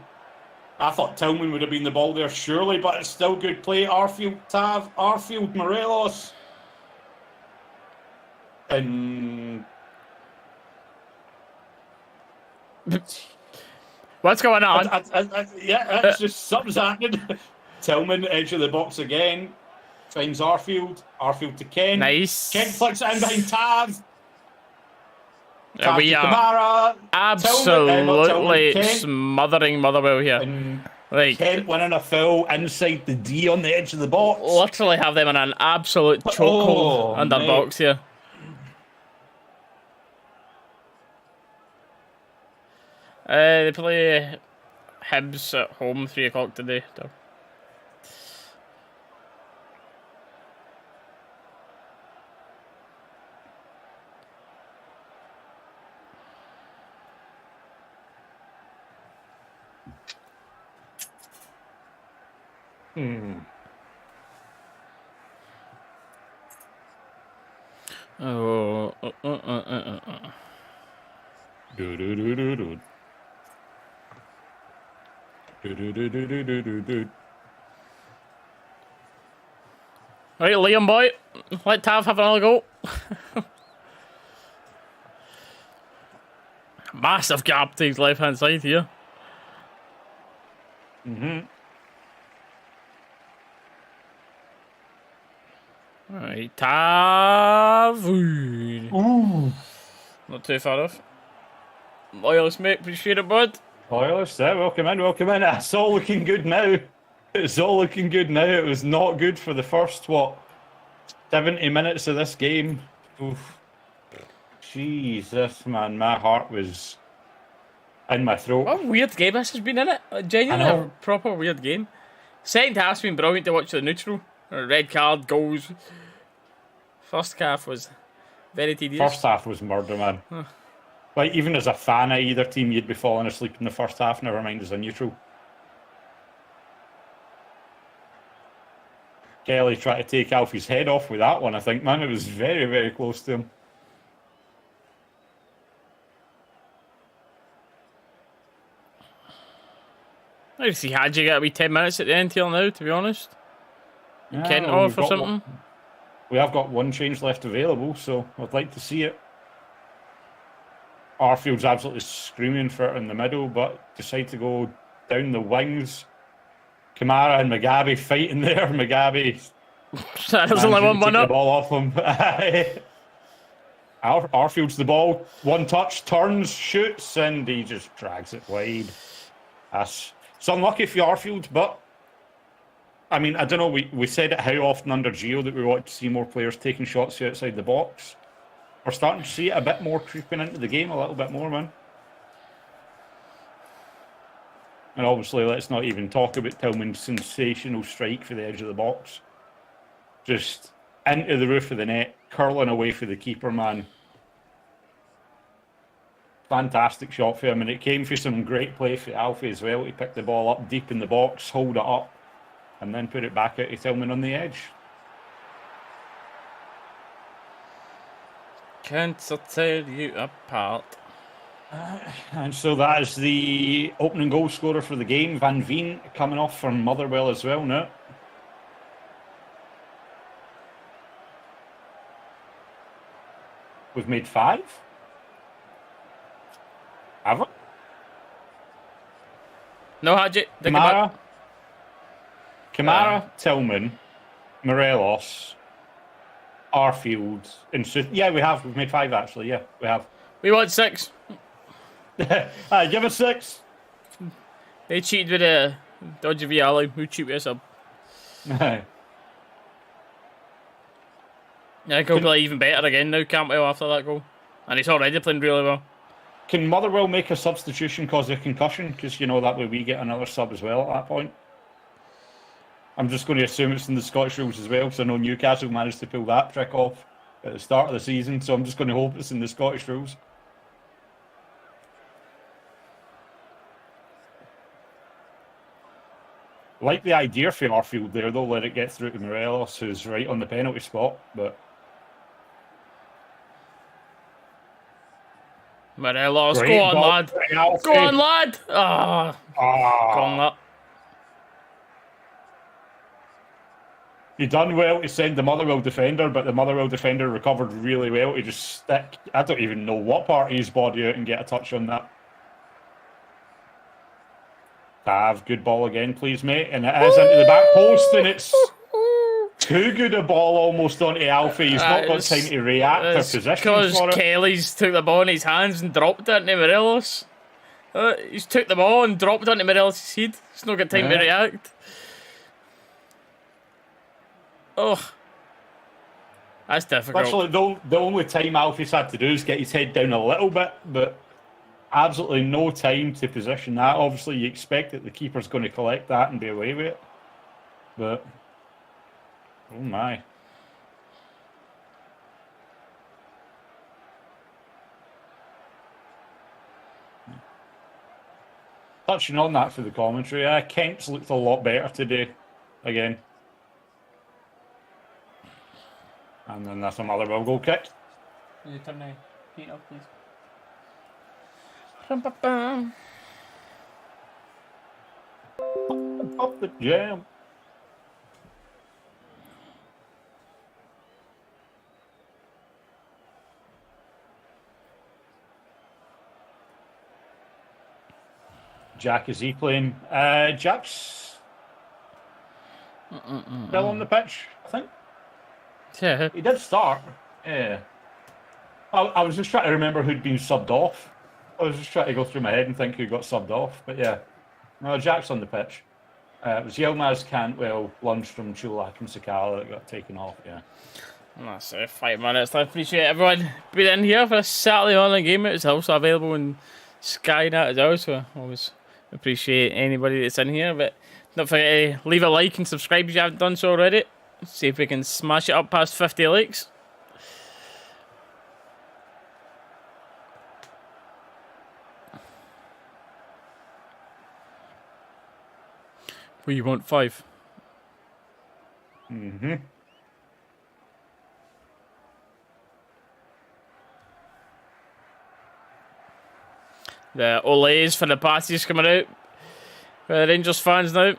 S2: I thought Tillman would have been the ball there, surely, but it's still good play. Arfield, Tav, Arfield, Morelos. And
S1: what's going on?
S2: It's just something's happening. Tillman, edge of the box again. Finds Arfield. Arfield to Ken.
S1: Nice.
S2: Ken flicks it in behind Tav.
S1: We are
S2: Kamara,
S1: absolutely
S2: Tillman,
S1: smothering Motherwell here.
S2: And
S1: like
S2: Kent winning a foul inside the D on the edge of the box.
S1: Literally have them in an absolute chokehold under box here. They play Hibs at home 3 o'clock today. So. Right, Liam boy, let Tav have another go. Massive gap to his left hand side here. Alright, Tav. Not too far off. Loyalist, mate, appreciate it, bud.
S2: Loyalist, welcome in, welcome in. It's all looking good now. It's all looking good now. It was not good for the first, 70 minutes of this game. Oof. Jesus, man, my heart was in my throat.
S1: What a weird game this has been, innit? Genuinely a proper weird game. Second half's been brilliant to watch the neutral. Red card, goals. First half was very tedious.
S2: First half was murder, man. Like, even as a fan of either team, you'd be falling asleep in the first half, never mind as a neutral. Kelly tried to take Alfie's head off with that one, I think, man. It was very, very close to him.
S1: I see Hadji got a wee 10 minutes at the end here now, to be honest. Kent
S2: well,
S1: off or something.
S2: We have got one change left available, so I'd like to see it. Arfield's absolutely screaming for it in the middle, but decide to go down the wings. Kamara and Mugabe fighting there. Mugabe.
S1: There's only one
S2: the
S1: up.
S2: ball off him. Arfield's the ball. One touch, turns, shoots, and he just drags it wide. It's unlucky for Arfield, but I mean, I don't know. We said it how often under Gio that we want to see more players taking shots outside the box. We're starting to see it a bit more creeping into the game, a little bit more, man. And obviously, let's not even talk about Tillman's sensational strike for the edge of the box. Just into the roof of the net, curling away for the keeper, man. Fantastic shot for him, and it came for some great play for Alfie as well. He picked the ball up deep in the box, hold it up, and then put it back out to Tillman on the edge.
S1: Can't tear you apart.
S2: And so that is the opening goal scorer for the game. Van Veen coming off from Motherwell as well now. We've made 5. Have we?
S1: No, Hadji.
S2: Kamara, Tillman, Morelos, Arfield, and yeah, we have. We've made 5 actually. Yeah, we have.
S1: We want 6.
S2: Give us 6.
S1: They cheated with a dodgy VAR. Who cheated with a sub? Yeah, he'll play even better again now, Campbell, after that goal. And he's already playing really well.
S2: Can Motherwell make a substitution cause of concussion? Because, you know, that way we get another sub as well at that point. I'm just going to assume it's in the Scottish rules as well, because I know Newcastle managed to pull that trick off at the start of the season, so I'm just going to hope it's in the Scottish rules. Like the idea for Arfield there, though, let it get through to Morelos, who's right on the penalty spot, but...
S1: Morelos, go on, lad. Go on, lad. Go on, lad.
S2: You done well to send the Motherwell defender, but the Motherwell defender recovered really well to just stick, I don't even know what part of his body out and get a touch on that. Tav, good ball again, please, mate. And it is into the back post, and it's too good a ball almost onto Alfie. He's not got time to react or position for it.
S1: Because Kelly's took the ball in his hands and dropped it into Morelos. He's took the ball and dropped it into Morelos' head. He's not got time to react. Oh, that's difficult.
S2: Actually, the only time Alfie's had to do is get his head down a little bit, but absolutely no time to position that. Obviously, you expect that the keeper's going to collect that and be away with it. But, oh my. Touching on that for the commentary, Kent's looked a lot better today, again. And then that's a Motherwell goal kick.
S1: Can you turn the heat off, please?
S2: Up the jam. Jack, is he playing? Jack's still on the pitch, I think.
S1: Yeah.
S2: He did start. Yeah. I was just trying to remember who'd been subbed off. I was just trying to go through my head and think who got subbed off. But yeah. No, Jack's on the pitch. It was Yilmaz, Cantwell, Lundstram, Chulak and Sakala that got taken off, yeah.
S1: That's 5 minutes. I appreciate everyone being in here for a Saturday morning game. It's also available on Sky Net as well, so I always appreciate anybody that's in here. But don't forget to leave a like and subscribe if you haven't done so already. See if we can smash it up past 50 likes. We want 5.
S2: Mm-hmm.
S1: The Olays for the passes coming out. For the Rangers fans now.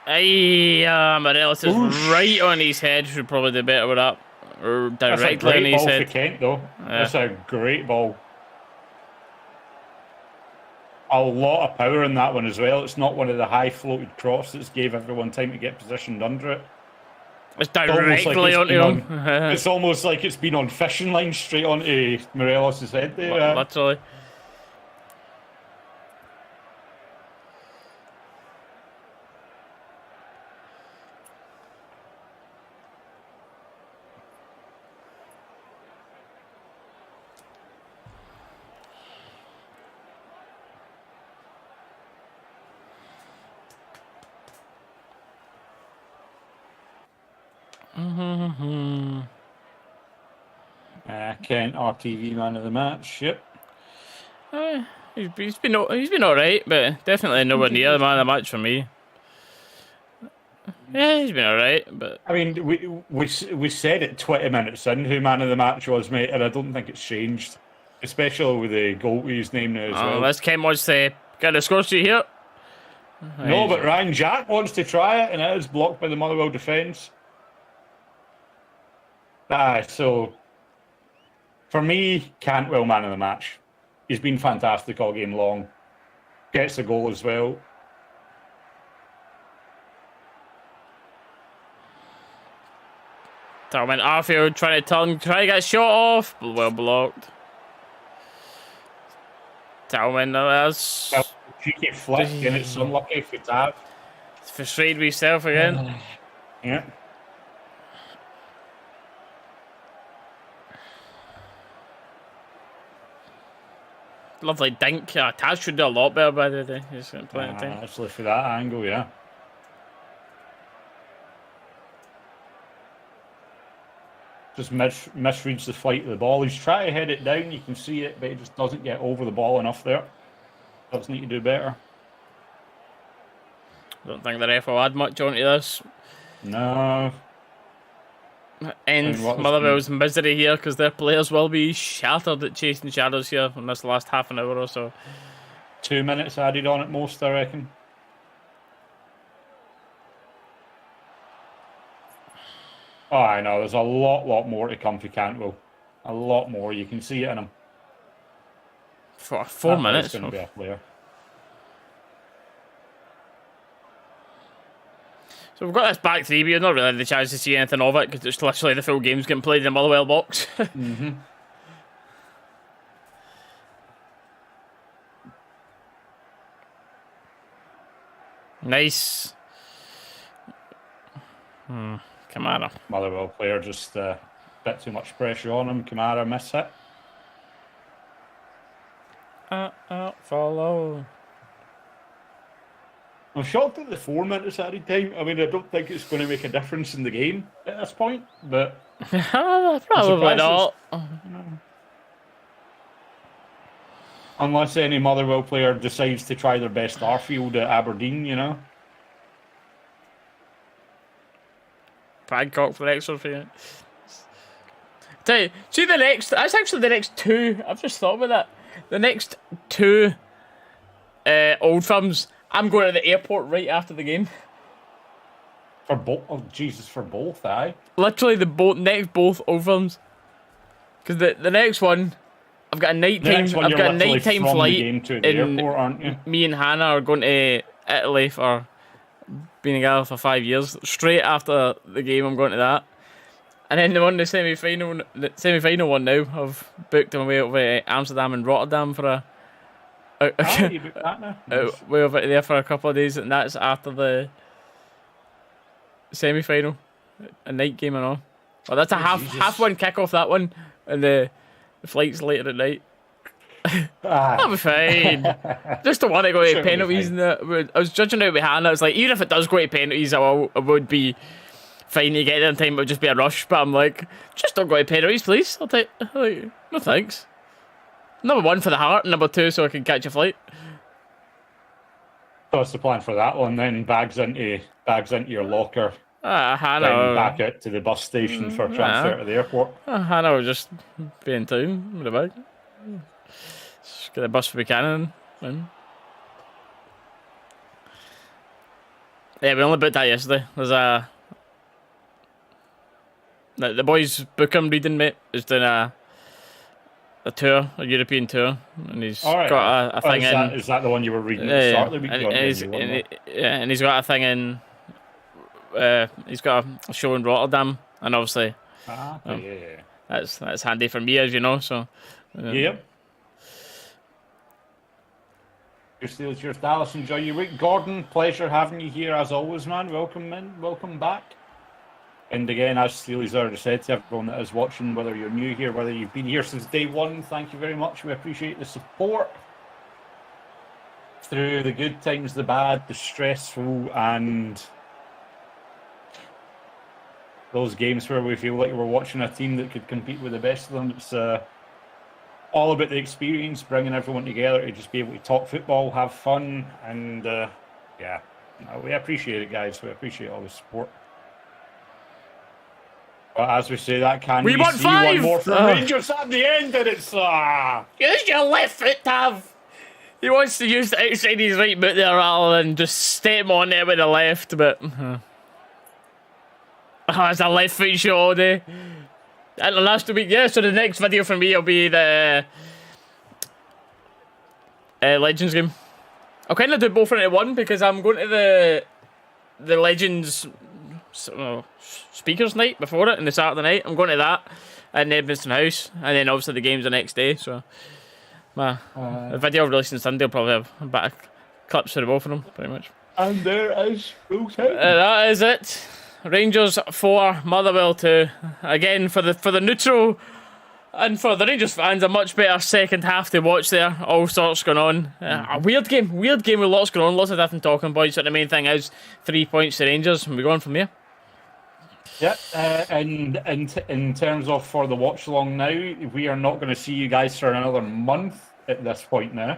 S1: Aye, Morelos is right on his head. Should probably do better with that. Or directly on his
S2: ball
S1: head.
S2: For Kent, though.
S1: Yeah.
S2: That's a great ball. A lot of power in that one as well. It's not one of the high floated crosses that gave everyone time to get positioned under it.
S1: It's directly onto him.
S2: It's almost like it's been on fishing line straight onto Morelos' head there.
S1: Literally.
S2: Kent, RTV man of the match. Yep.
S1: He's been all right, but definitely nowhere near the man of the match for me. Yeah, he's been all right, but
S2: I mean, we said it 20 minutes in who man of the match was, mate, and I don't think it's changed, especially with the goalie's name now as well.
S1: Unless Ken wants to get a score sheet here.
S2: No, but Ryan Jack wants to try it, and it is blocked by the Motherwell defence. So for me, Cantwell man of the match. He's been fantastic all game long. Gets a goal as well.
S1: Talman Arfield trying to get a shot off. Well blocked. Talman, that's
S2: cheeky flick, and it's unlucky for Tav.
S1: It's frustrated with himself again.
S2: Yeah.
S1: Lovely dink. Taz should do a lot better by the day. He's going to play it.
S2: Actually, for that angle, yeah. Just misreads the flight of the ball. He's trying to head it down. You can see it, but he just doesn't get over the ball enough there. Does need to do better.
S1: Don't think the ref will add much onto this.
S2: No.
S1: End Motherwell's misery here because their players will be shattered at chasing shadows here in this last half an hour or so.
S2: 2 minutes added on at most, I reckon. Oh, I know. There's a lot more to come for Cantwell. A lot more. You can see it in him.
S1: For 4 minutes.
S2: It's going to be a player.
S1: So we've got this back three, but you've not really had the chance to see anything of it because it's literally the full game's getting played in the Motherwell box. Nice. Kamara.
S2: Motherwell player just a bit too much pressure on him. Kamara missed it.
S1: Follow.
S2: I'm shocked at the 4 minutes added time. I mean, I don't think it's going to make a difference in the game at this point, but
S1: probably not.
S2: Unless any Motherwell player decides to try their best Arfield at Aberdeen, you know.
S1: Bradcock for extra for you. Tell you, see that's actually the next two. I've just thought about that. The next two old firms. I'm going to the airport right after the game.
S2: For both? Oh, Jesus, for both, aye?
S1: Literally next both old firms. Because the next one, I've got a nighttime flight.
S2: To the airport, aren't you?
S1: Me and Hannah are going to Italy for being together for 5 years. Straight after the game, I'm going to that. And then the semi-final one now, I've booked my way over to Amsterdam and Rotterdam for
S2: you booked that now?
S1: way over there for a couple of days, and that's after the semi-final, a night game and all. Well, that's a half one kick-off, that one, and the flight's later at night. That'll be fine. Just the one that go to penalties. I was judging out with Hannah. It's like, even if it does go to penalties, I would be fine to get there in time. It would just be a rush. But I'm like, just don't go to penalties, please. I'll take. No thanks. Number one for the heart, and number two so I can catch a flight.
S2: So that's the plan for that one. Then bags into your locker.
S1: Hannah.
S2: Then back out to the bus station for transfer to the airport.
S1: Hannah will just be in town with a bag. Just get the bus for Buchanan. Yeah, we only booked that yesterday. There's the boys book him reading, mate. He's doing a tour, a European tour, and he's got a thing in.
S2: Is that the one you were reading at the start of the week?
S1: And he's got a thing in. He's got a show in Rotterdam, and obviously, that's handy for me, as you know. So,
S2: yep. Cheers, Dallas. Enjoy your week, Gordon. Pleasure having you here as always, man. Welcome in, welcome back. And again, as Steely's already said to everyone that is watching, whether you're new here, whether you've been here since day one, thank you very much. We appreciate the support through the good times, the bad, the stressful, and those games where we feel like we're watching a team that could compete with the best of them. It's all about the experience, bringing everyone together to just be able to talk football, have fun, and we appreciate it, guys. We appreciate all the support. But as we say, that can
S1: we want 5!
S2: One more from Rangers at the end, and it's
S1: use your left foot, Tav. He wants to use the outside of his right boot there rather than just step on there with the left, but it's a left foot shot all day. And the last week, so the next video for me will be the Legends game. I'll kind of do both into one because I'm going to the Legends speakers night before it, and the Saturday night. I'm going to that in Edmiston House, and then obviously the game's the next day. So, the video released on Sunday will probably have a bit of clips for the both of them, pretty much.
S2: And there is full time.
S1: That is it. Rangers 4, Motherwell 2. Again, for the neutral and for the Rangers fans, a much better second half to watch there. All sorts going on. A weird game with lots going on, lots of different talking points. But the main thing is 3 points to Rangers, and we're going from here.
S2: Yeah, and in terms of for the watch along now, we are not going to see you guys for another month at this point now.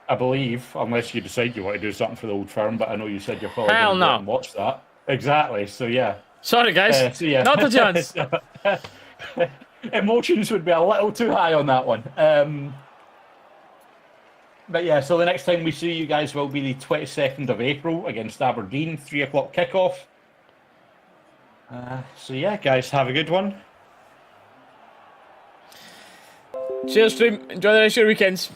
S2: I believe, unless you decide you want to do something for the Old Firm, but I know you said you're probably going to go and watch that. Exactly, so yeah.
S1: Sorry, guys. Not a chance.
S2: Emotions would be a little too high on that one. But yeah, so the next time we see you guys will be the 22nd of April against Aberdeen, 3 o'clock kickoff. So yeah, guys, have a good one.
S1: Cheers, stream. Enjoy the rest of your weekends.